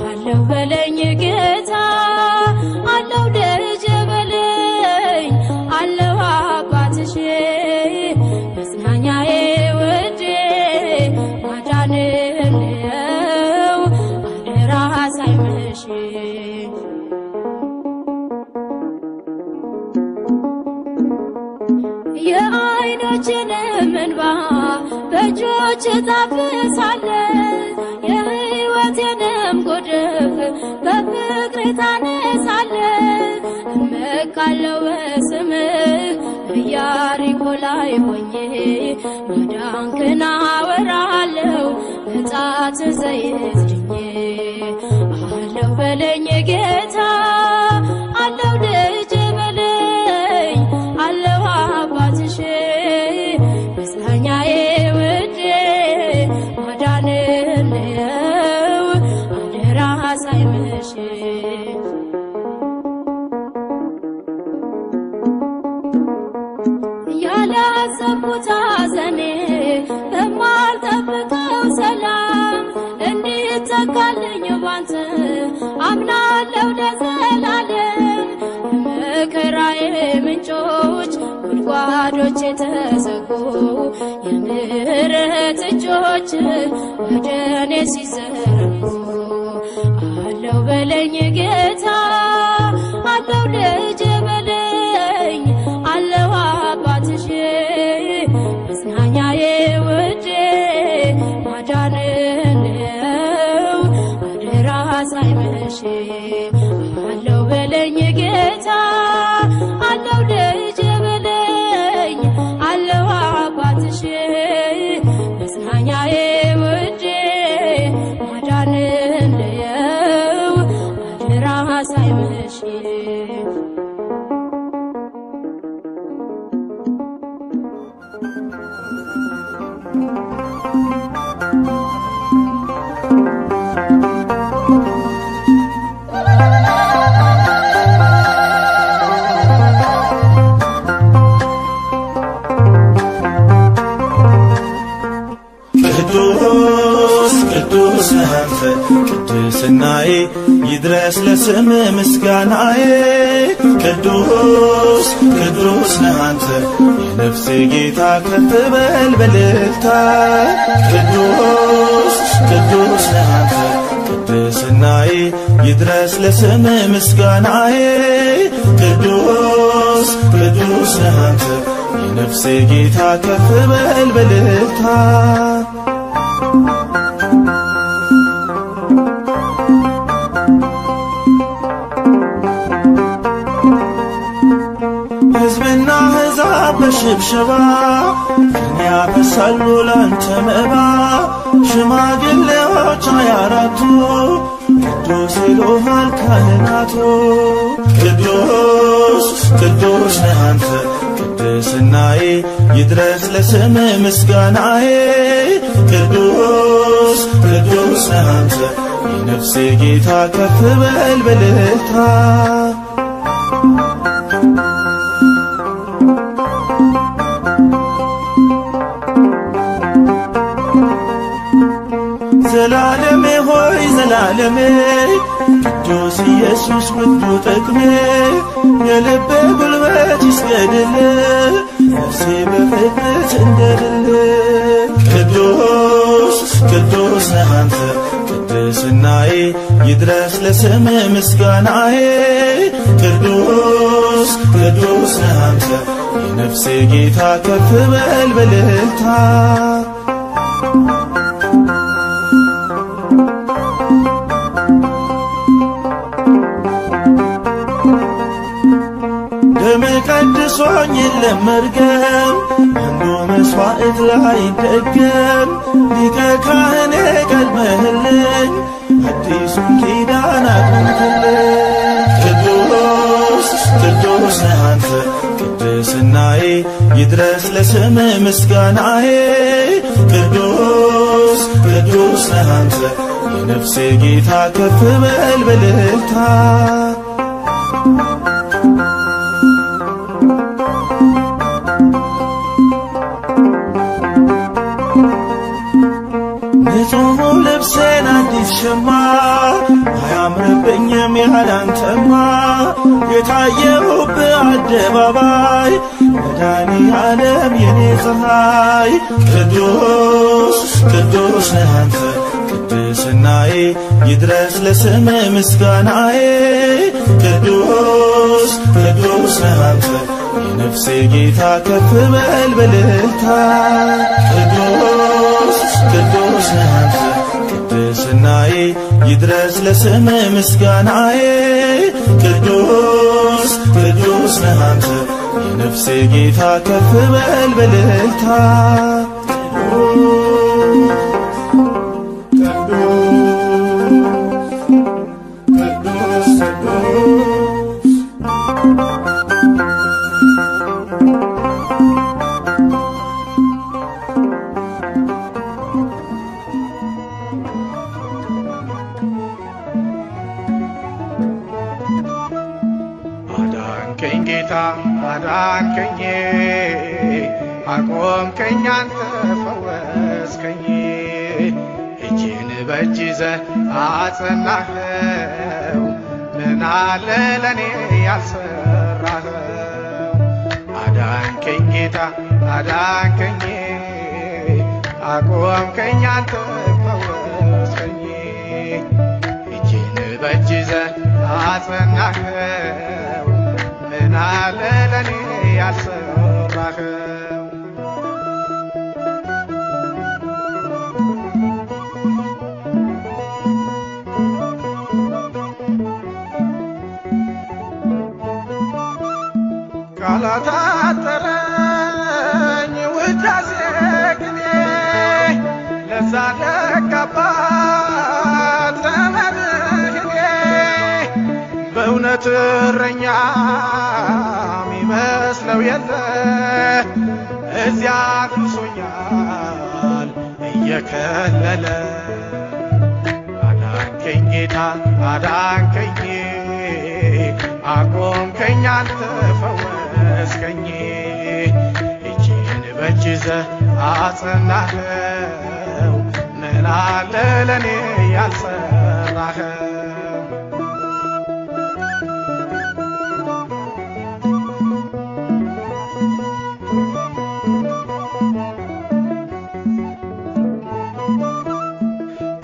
አለው በለኝ ጌታ አለው ደረጀ በለኝ አለው አባትሽ መጽናኛዬ ውዴ ማዳንህ ነው አደራ ሳይመሽ የዓይኖቼንም እንባ በእጆች ታፍሳለህ የሕይወቴንም ጎድፍ በፍቅር ታነሳለህ እመካለሁ በስምህ በኢያሪኮ ላይ ሆኜ ማዳንክን አወራለሁ በጣት ዘይት ድኜ አለው በለኝ ጌታ አለው ደጀ በለኝ አለው አባትሽ መጽናኛዬ ውዴ ማዳንህ ነው አደራ ሳይመሽ ያላሰብኩት ሐዘኔ በማልጠብቀው ሰላም እንዲተካልኝ ባንተ አምናለሁ ለዘላለም የመከራዬ ምንጮች ጉድጓዶች የተዘጉ የምህረት እጆች ወደ እኔ ሲዘረጉ አለው በለኝ ጌታ አለው ልጄ በለኝ አለው አባትሽ መጽናኛዬ ውዴ ማዳንህ ነው አደራ ሳይመሽ አለው በለኝ ጌታ አለው ልጄ በለኝ አለው አባትሽ መጽናኛዬ ውዴ ማዳንህ ነው አደራ ሳይመሽ ቅዱስ ነህ አንተ ቅድስናዬ ይድረስ ለስም ምስጋናዬ ቅዱስ ነህ አንተ የነፍሴ ጌታ ከፍ በል በልልታ ቅዱስ ነህ አንተ ቅድስናዬ ይድረስ ለስም ምስጋናዬ ቅዱስ ነህ አንተ የነፍሴ ጌታ ከፍ በል በልልታ ሕዝብና አሕዛብ በሽብሸባ ቀን ያፈሳሉ ላንተ መባ ሽማግሌዎች 24ቱ ቅዱስ ይሉሃል ካህናቱ ቅዱስ ነህ አንተ ቅድስናዬ ይድረስ ለስም ምስጋናዬ ቅዱስ ነህ አንተ የነፍሴ ጌታ ከፍ በል በልልታ ዘላለሜ ሆይ ዘላለሜ ቅዱስ ኢየሱስ ውዱ ጥቅሜ የልቤ ጉልበት ይስገድልህ ነፍሴ በፍቅር ትንደድልህ ቅዱስ ነህ አንተ ቅድስናዬ ይድረስ ለስም ምስጋናዬ ቅዱስ ነህ አንተ የነፍሴ ጌታ ከፍ በል በልልታ ደም ቀድሶኝ የለም መርገም አንዱ መስዋዕት ላይ ደገም ሊቀ ካህኔ ቀድመህልኝ አዲሱን ኪዳን አቅንትልኝ ቅዱስ ነህ አንተ ቅድስናዬ ይድረስ ለስም ምስጋናዬ ቅዱስ ቅዱስ ነህ አንተ የነፍሴ ጌታ ከፍ በል በልልታ ንጹሕ ልብሴን አዲስ ሸማ አያምርብኝም ያላንተማ የታየሁብህ አደባባይ መድኃኔዓለም የኔ ፀሐይ ቅዱስ ቅዱስ ነህ አንተ ቅድስናዬ ይድረስ ለስም ምስጋናዬ ቅዱስ ቅዱስ ነህ አንተ የነፍሴ ጌታ ከፍ በል በልልታ ቅዱስ ቅዱስ ነህ አንተ ቅድስናዬ ይድረስ ለስም ምስጋናዬ ቅዱስ ቅዱስ ነህ አንተ የነፍሴ ጌታ ከፍ በል በልልታ አዳንከኝ ጌታ አዳንከኝ አቆምከኝ አንተ ፈወስከኝ እጅን በእጅ ይዘህ አጸናኸው ምን አለ ለኔ ያልሰራኸው አዳንከኝ ጌታ አዳንከኝ አቆምከኝ አንተ ፈወስከኝ እጅን በእጅ ይዘህ አጸናኸው ምን አለ ለኔ ያልሰራኸው ቃላት አጠረኝ ውዳሴ ቅኔ ለዛ ደግ አባት ለመድህኔ በእውነት እረኛ ሚመስለው የለ እዚያ አድርሶኛል እየከለለ አዳንከኝ ጌታ አዳንከኝ አቆምከኝ አንተ ፈወስከኝ እጅን በእጅ ይዘህ አጸናኸው ምን አለ ለኔ ያልሰራኸው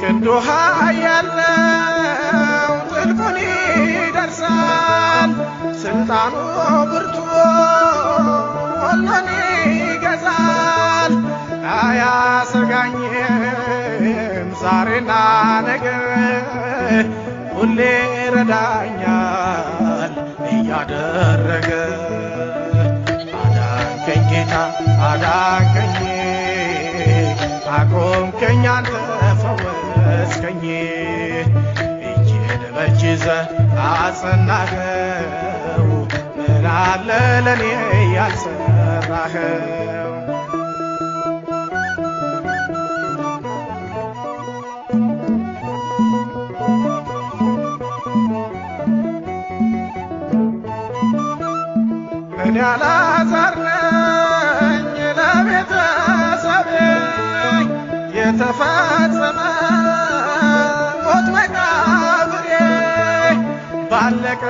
ክንዱ ኃያል ነው ጥልቁን ይደርሳል ስልጣኑ ብርቱ ሁሉን ይገዛል አያሰጋኝም ዛሬና ነገ ሁሌ ረዳኛል እያደረገ አዳንከኝ ጌታ አዳንከኝ አቆምከኝ አንተ ፈወስከኝ እጅን በእጅ ይዘህ አጸናኸው ምን አለ ለኔ ያልሰራኸው እኔ አልዓዛር ነኝ ለቤተሰቤ የተፈጸመ ሞት መቃብሬ ባለቀ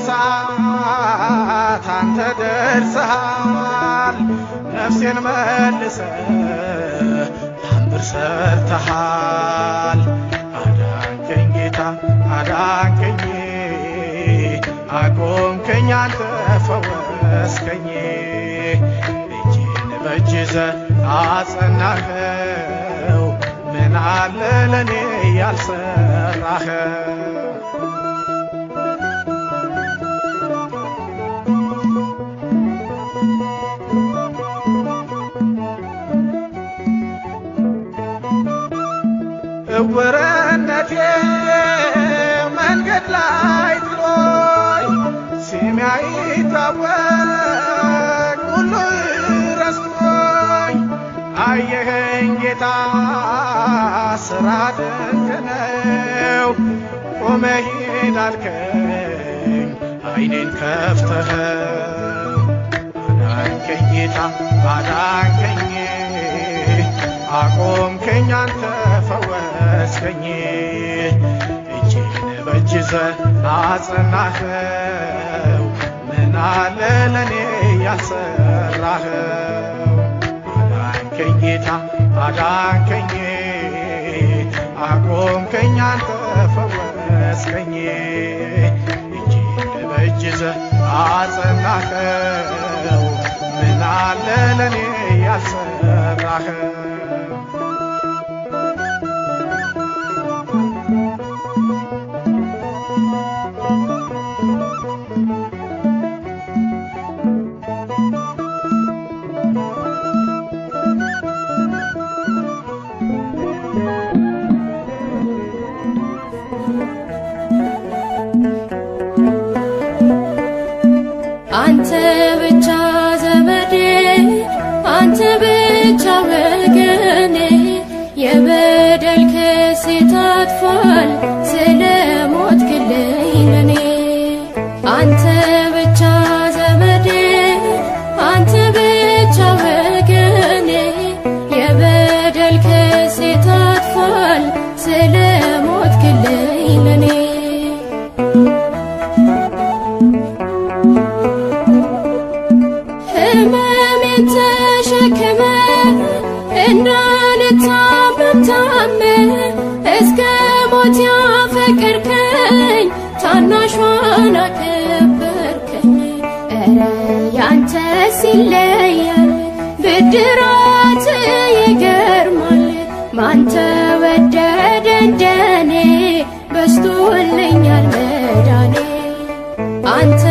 ሰዓት አንተ ደርሰሃል ነፍሴን መልሰህ ታምር ሰርተሃል አዳንከኝ ጌታ አዳንከኝ አቆምከኝ አንተ ፈወስከኝ እጅን በእጅ ይዘህ አጸናኸው ምን አለ ለኔ ያልሰራኸው እውርነቴ መንገድ ላይ ጥሎኝ ስሜ አይታወቅ ሁሉ ያሳየኸኝ ጌታ ስራ ድንቅ ነው። ቆመህ ሂድ አልከኝ ዓይኔን ከፍተኸው አዳንከኝ ጌታ አዳንከኝ አቆምከኝ አንተ ፈወስከኝ እጄን በእጅ ይዘህ አጸናኸው ምን አለ ለኔ ያልሰራኸው አዳንከኝ ጌታ አዳንከኝ አቆምከኝ አንተ ፈወስከኝ እጄን በእጅ ይዘህ አጸናኸው ምን አለ ለኔ ያልሰራኸው አንተ ብቻ ዘመዴ አንተ ብቻ ወገኔ የበደል ክሴ ታጥፏል ስለ ሞትክልኝ ለኔ አንተ ብቻ ዘመዴ አንተ ብቻ ወገኔ የበደል ክሴ ታጥፏል ስለ ሞትክልኝ ለኔ ህመሜን ተሸክመ እንዳልታመም ታመ እስከ ሞት ያፈቀርከኝ ታናሿን አከበርከኝ ኧረ ያንተስ ይለያል ብድራት ይገርማል ማን ተወደደ እንደኔ በስቶልኛል መዳኔ አንተ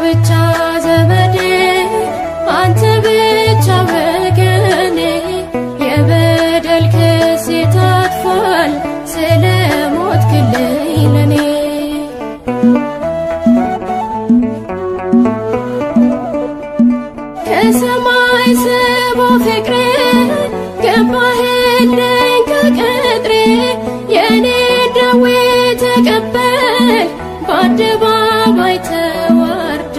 ብቻ ዘመዴ አንተ ብቻ ወገኔ የበደል ክሴ ታጥፏል ስለ ሞትክልኝ ለኔ ከሰማይ ስቦ ፍቅሬ ገባህልኝ ከቅጥሬ የኔ ደዌ ተቀበል በአደባባይ ተዋርደ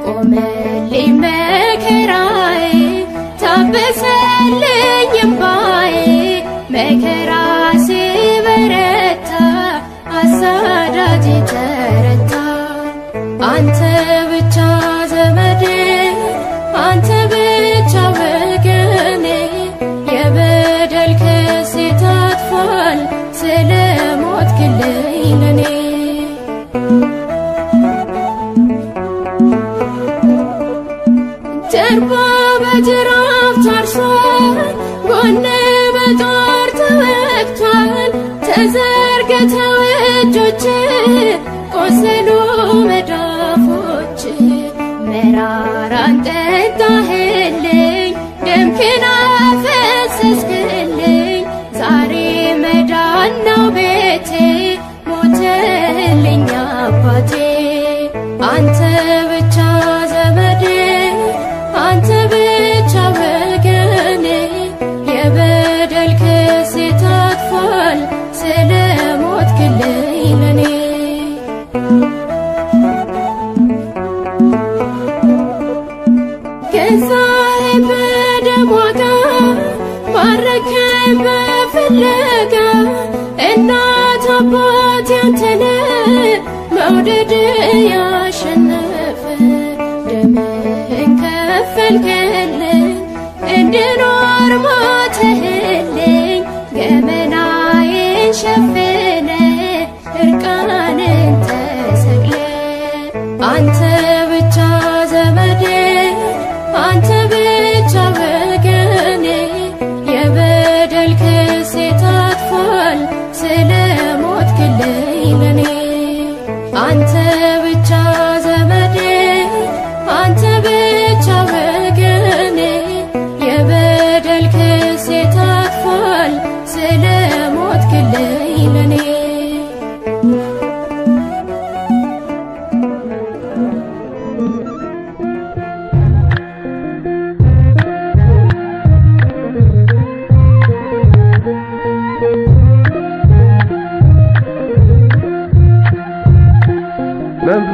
ቆመልኝ መከራዬ ታበሰልኝ እምባዬ መከራ ሲበረታ አሳዳጅ ተረታ አንተ ብቻ ዘመዴ አንተ ብቻ ወገኔ የበደል ክሴ ታጥፏል ስለ ሞትክልኝ ለኔ ጀርባ በጅራፍ ታርሷል ጎኔ በጦር ተወግቷል ተዘርግተው እጆች ቆሰሉ መዳፎች መራራን ጠጣህልኝ ደምክን አፈሰስክልኝ ዛሬ መዳን ነው ቤቴ ሞተልኝ አባቴ አንተ ብቻ ዘመዴ አንተ ብቻ ወገኔ የበደል ክሴ ታጥፏል ስለ ሞትክልኝ ለኔ ገዛኸኝ በደም ዋጋ ባረከኝ በፍለጋ እናት አባት ያንተነ መውደድ ያሸነፈ ደምህን ከፈልክልኝ እንድኖር ሞተህልኝ ገመናዬን ሸፍነ እርቃንን ተሰቅለ አንተ ብቻ ዘመዴ አንተ ብቻ ወገኔ የበደል ክሴ ታጥፏል ስለ ሞትክልኝ ለኔ አንተ ብቻ ዘመዴ አንተ ብቻ ወገኔ የበደል ክሴ ታጥፏል ስለ ሞትክልኝ ለኔ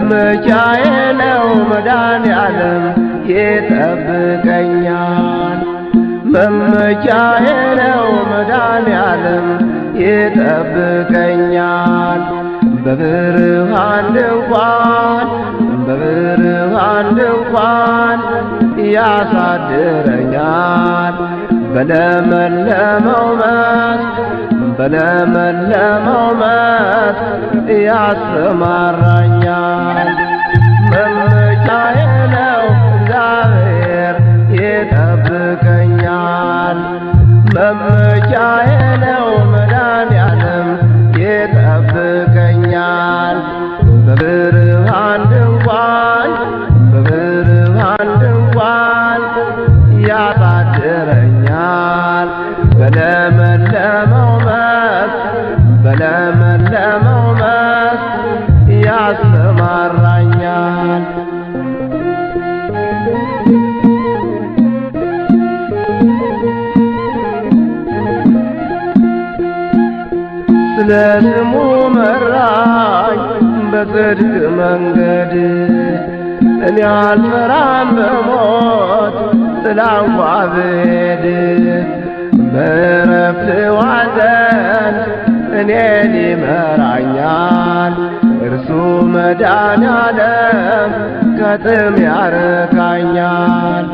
መመኪያዬ ነው መድኃኔዓለም ይጠብቀኛል። መመኪያዬ ነው መድኃኔዓለም ይጠብቀኛል። በብርሃን ድንኳን ያሳድረኛል። በለመለመው መስክ ያሰማራኛል። መመኪያዬ ነው እግዚአብሔር ይጠብቀኛል። መመኪያዬ ነው መድኃኔዓለም ይጠብቀኛል። በብርሃን ድንኳን ያሳድረኛል። በለመለመው መስክ ያሰማራኛል። ስለ ስሙ መራኝ በጽድቅ መንገድ እኔ አልፈራም በሞት ጥላ እንኳ ብሄድ በዕረፍት ዋዘን እኔን ይመራኛል። እርሱ መድኃኔዓለም ከጥም ያረካኛል።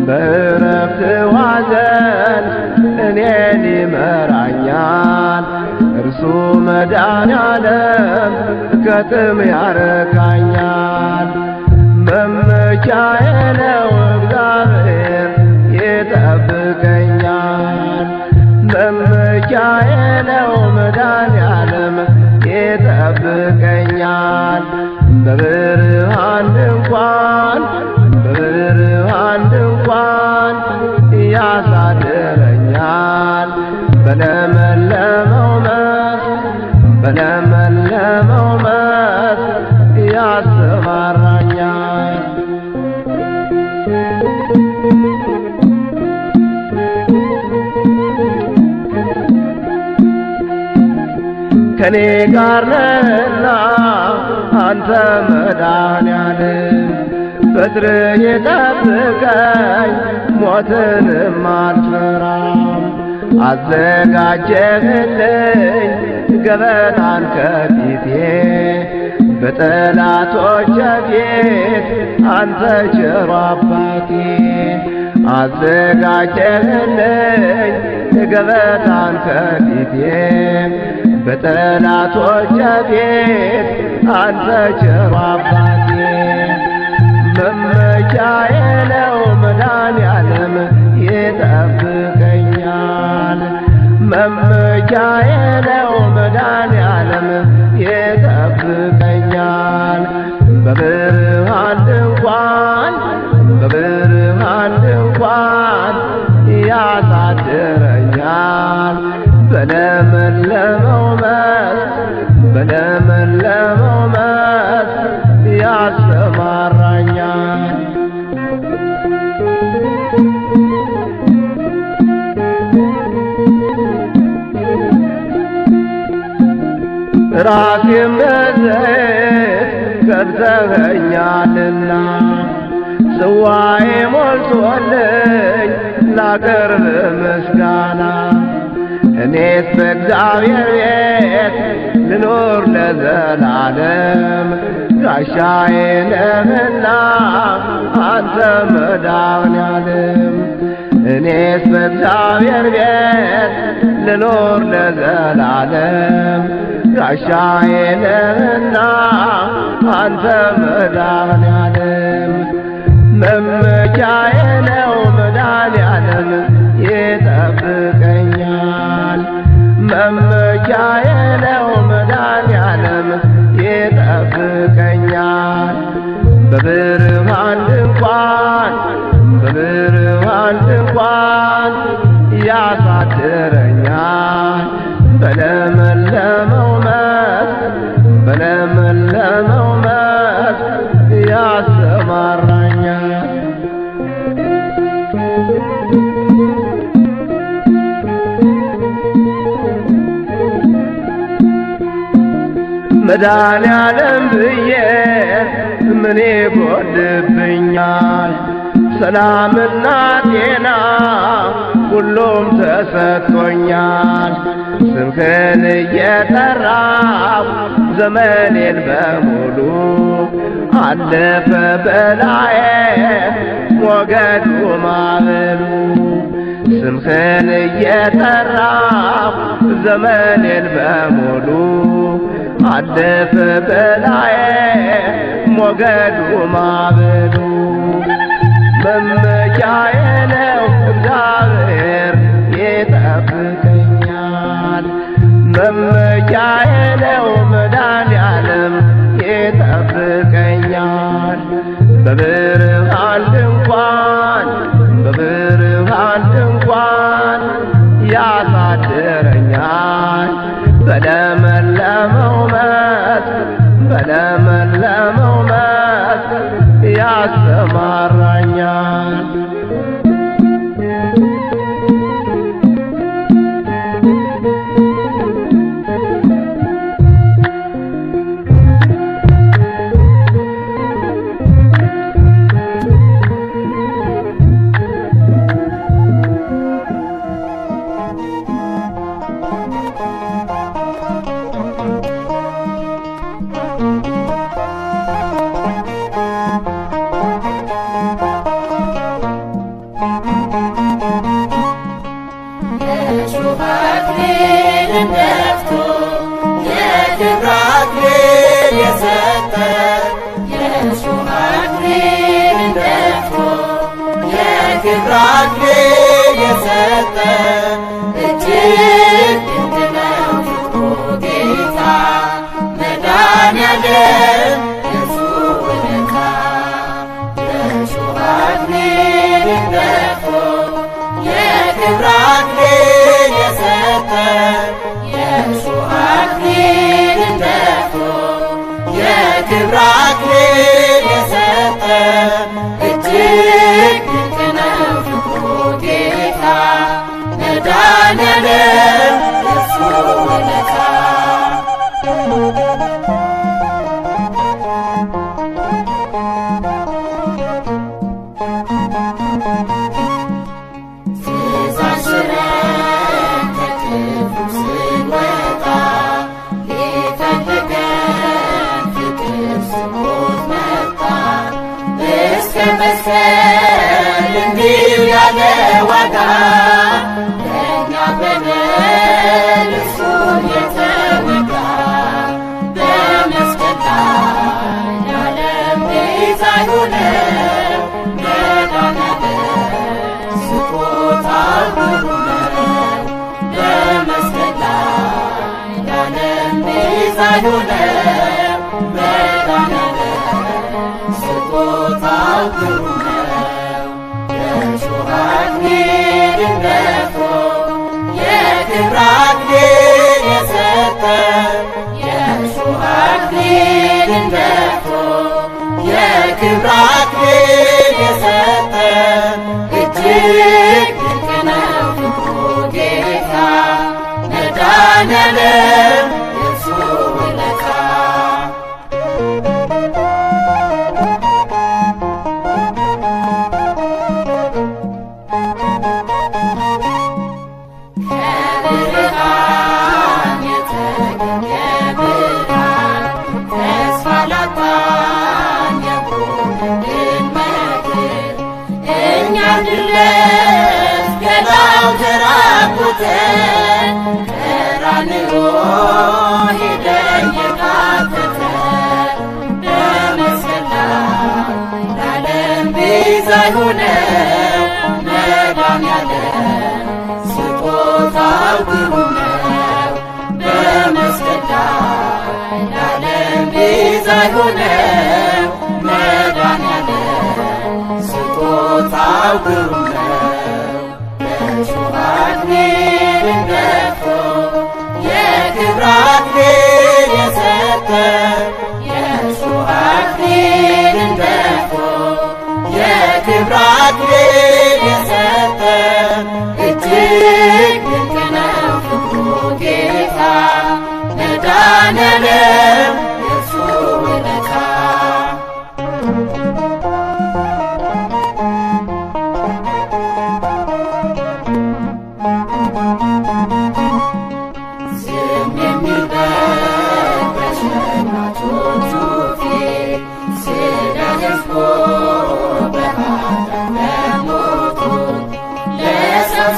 በዕረፍት ዋዘን እኔን ይመራኛል። እርሱ መድኃኔዓለም ከጥም ያረካኛል። መመኪያዬ ነው እግዚአብሔር ይጠብቀኛል። መመኪያዬ ነው መድኃኔዓለም ይጠብቀኛል። በብርሃን ድንኳን ያሳድረኛል። በለመለመው መስክ ያሰማራኛል። ከኔ ጋር ነህና አንተ መድኃኔዓለም በትርህ የጠብቀኝ ሞትንም አልፈራም። አዘጋጀህልኝ ገበታን ከፊቴ በጠላቶቼ ፊት አንተ ቸሩ አባቴ። አዘጋጀህልኝ ገበታን ከፊቴ በጠላቶቼ ፊት አንተ ቸሩ አባቴ። መመኪያዬ ነው መድኃኔዓለም ይጠብቀኛል። መመኪያዬ ነው መድኃኔዓለም ይጠብቀኛል። በብርሃን ድንኳን ያሳድረኛል። በለመለመው መስክ ያሰማራኛል። ራሴም በዘይት ቀብተኸኛልና ጽዋዬ ሞልቶልኝ ላቀርብ ምስጋና። እኔስ በእግዚአብሔር ቤት ልኖር ለዘላለም ጋሻዬ ነህና አንተ መድኃኔዓለም። እኔስ በእግዚአብሔር ቤት ልኖር ለዘላለም ጋሻዬ ነህና አንተ መድኃኔዓለም። መመኪያዬ ነው መድኃኔዓለም ይጠብቀኛል። መመኪያዬ ነው መድኃኔዓለም ይጠብቀኛል። በብርሃን ድንኳን ያሳድረኛል። በለመለመው መስክ ያሰማራኛል። መድኃኔዓለም ብዬ ምን ይጎድብኛል? ሰላምና ጤና ሁሉም ተሰጥቶኛል። ስምህን እየጠራሁ ዘመኔን በሙሉ አለፈ በላዬ ሞገዱ ማዕበሉ። ስምህን እየጠራሁ ዘመኔን በሙሉ አለፈ በላዬ ሞገዱ ማዕበሉ። መመኪያዬ ነው እግዚአብሔር ይጠብቀኛል። መመኪያዬ ነው መድኃኔዓለም ይጠብቀኛል። በብርሃን ድንኳን ያሳድረኛል። በለመለመው መስክ ያሰማራኛል። ጌታ መድኃኔዓለም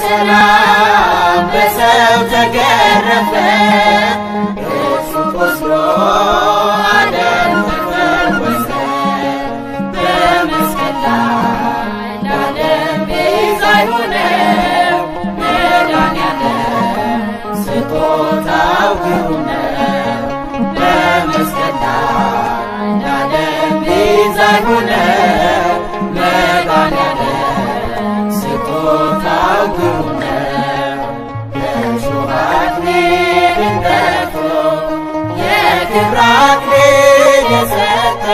ሰላም በሰው ተገረፈ እርሱ ቆስሎ ዓለም ተፈወሰ በመስቀል ላይ ለዓለም ቤዛ የሆነው መድኃኒዓለም ስጦታው ግሩም ነው በመስቀል ላይ ለዓለም ቤዛ የሆነው መድኃኒዓለም ስጦታው ግሩም ነው የእሾህ አክሊልን ደፍቶ የክብር አክሊል የሰጠ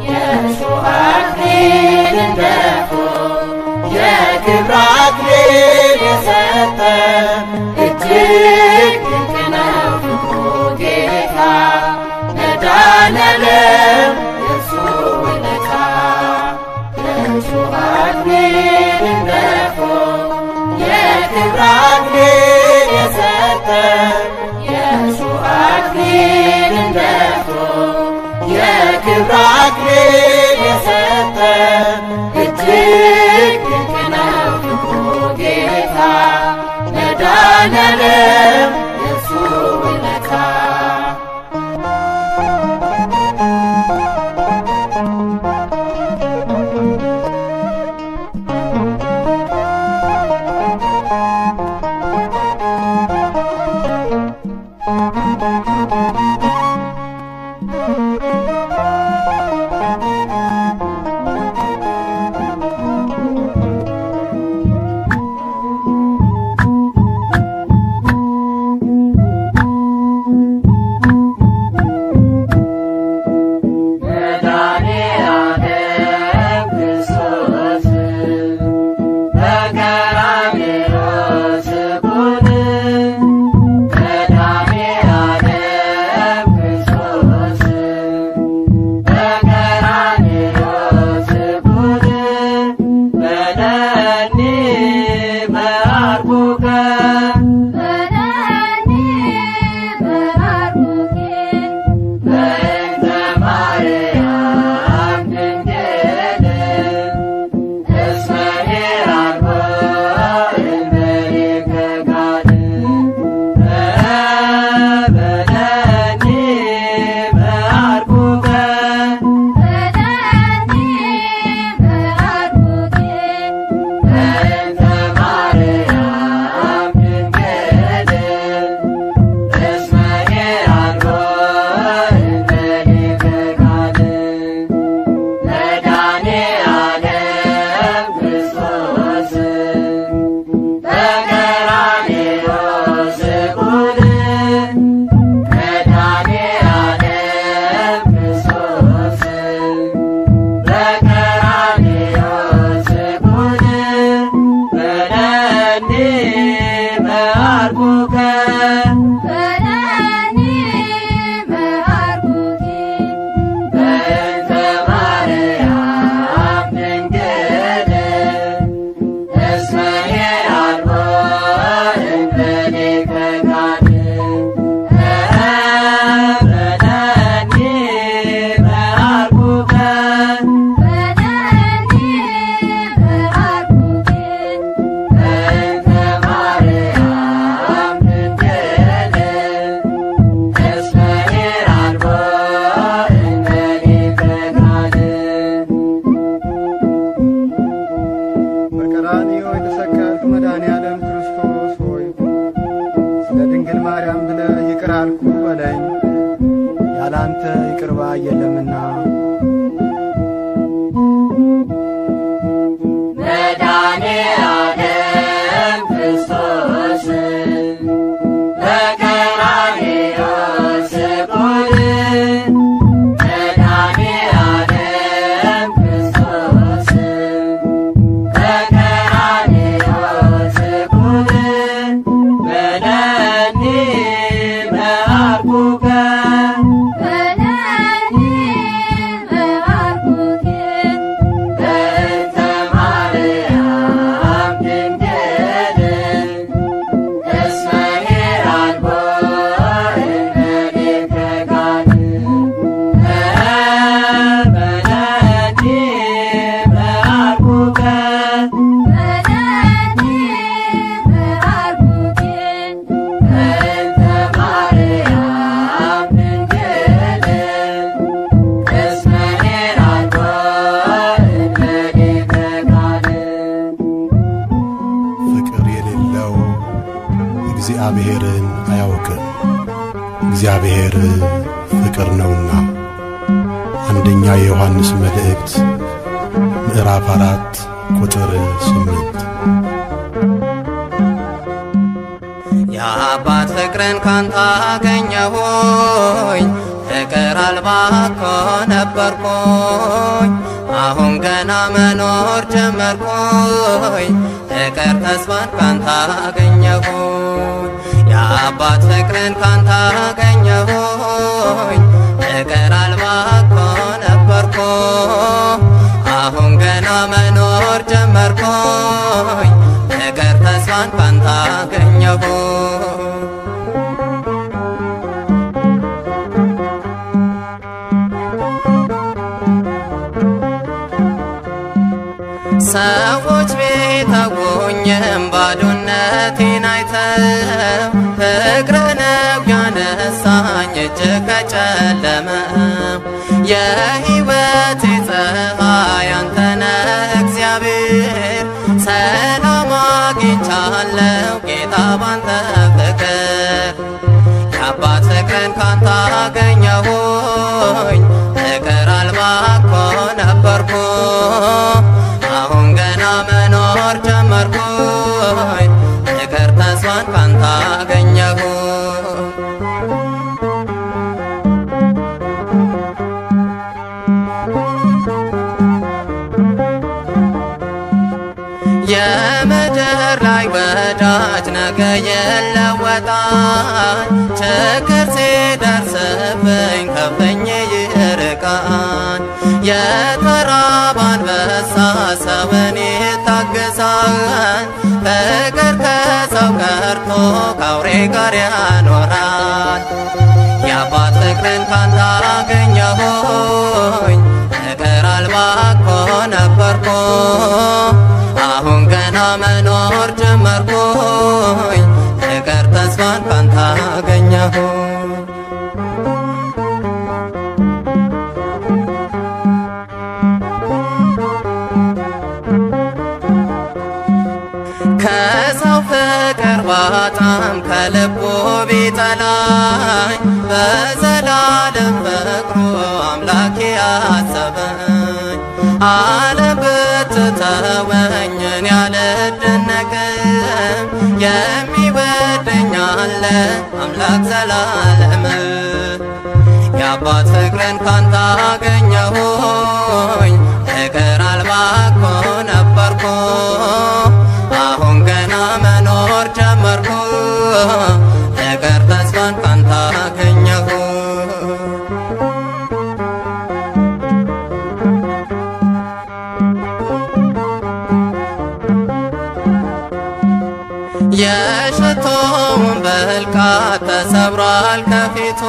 የእሾህ አክሊልን ደፍቶ የክብር አክሊል የሰጠ እጅግ ድንቅ ነው ፍቅሩ ጌታ መድኃኒዓለም የእርሱ ውለታ የእሾህ አክሊልን ደፍቶ የክብር አክሊል የሰጠ የእሾህ አክሊልን ደፍቶ የክብር አክሊል የሰጠ እጅግ ድንቅ ነው ፍቅሩ ጌታ መድኃኒዓለም የእርሱ ውለታ እግዚአብሔርን አያውቅም፣ እግዚአብሔር ፍቅር ነውና። አንደኛ የዮሐንስ መልእክት ምዕራፍ 4 ቁጥር 8። የአባት ፍቅርን ካንተ አገኘሁኝ፣ ፍቅር አልባ እኮ ነበርኩኝ፣ አሁን ገና መኖር ጀመርኩኝ፣ ፍቅር ተስፋን ካንተ አገኘሁኝ። የአባት ፍቅርን ካንተ አገኘሁኝ፣ ፍቅር አልባ እኮ ነበርኩኝ፣ አሁን ገና መኖር ጀመርኩኝ፣ ፍቅር ተስፋን ካንተ አገኘሁኝ። ሰዎች ቢተውኝም ባዶነቴን አይተው ፍቅርህ ነው ያነሳኝ እጅግ ከጨለመው። የሕይወቴ ፀሐይ አንተ ነህ እግዚአብሔር፣ ሰላም አግኝቻለሁ ጌታ ባንተ ፍቅር። የአባት ፍቅርን ካንተ አገኘሁኝ፣ ፍቅር አልባ እኮ ነበርኩ፣ አሁን ገና መኖር ጀመርኩኝ፣ ፍቅር ተስፋን ካንተ አገኘሁኝ። የምድር ላይ ወዳጅ ነገ ይለወጣል፣ ችግር ሲደርስብኝ ከፍኝ ይርቃል። የተራበ አንበሳ ሰውን ይታገሳል፣ ፍቅር ከሰው ቀርቶ ከአውሬ ጋር ያኖራል። የአባት ፍቅርን ካንተ አገኘሁኝ፣ ፍቅር አልባ እኮ ነበርኩ፣ አሁን ገና መኖር ጀመርኩኝ፣ ፍቅር ተስፋን ካንተ አገኘሁኝ። ከሰው ፍቅር ባጣም ከልቡ ቢጠላኝ፣ በዘላለም ፍቅሩ አምላኬ አሰበኝ። ዓለም ብትተወኝ እኔ አልደነቅም፣ የሚወደኝ አለ አምላክ ዘላለም። የአባት ፍቅርን ካንተ አገኘሁኝ፣ ፍቅር አልባ እኮ ነበርኩ፣ አሁን ገና መኖር ጀመርኩ፣ ፍቅር ተስፋን ካንተ አገኘሁኝ። የሽቶውን ብልቃት ተሰብሯል ከፊቱ፣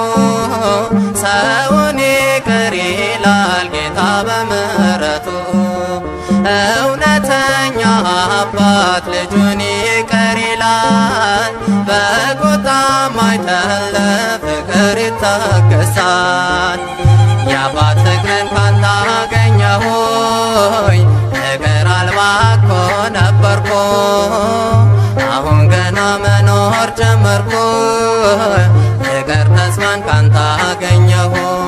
ሰውን ይቅር ይላል ጌታ በምሕረቱ። እውነተኛ አባት ልጁን ይቅር ይላል፣ በቁጣም አይደለ ፍቅር ይታገሳል። የአባት ፍቅርን ካንተ አገኘሁኝ፣ ፍቅር አልባ እኮ ነበርኩ፣ አሁን ገና መኖር ጀመርኩ፣ ፍቅር ተስፋን ካንተ አገኘሁኝ።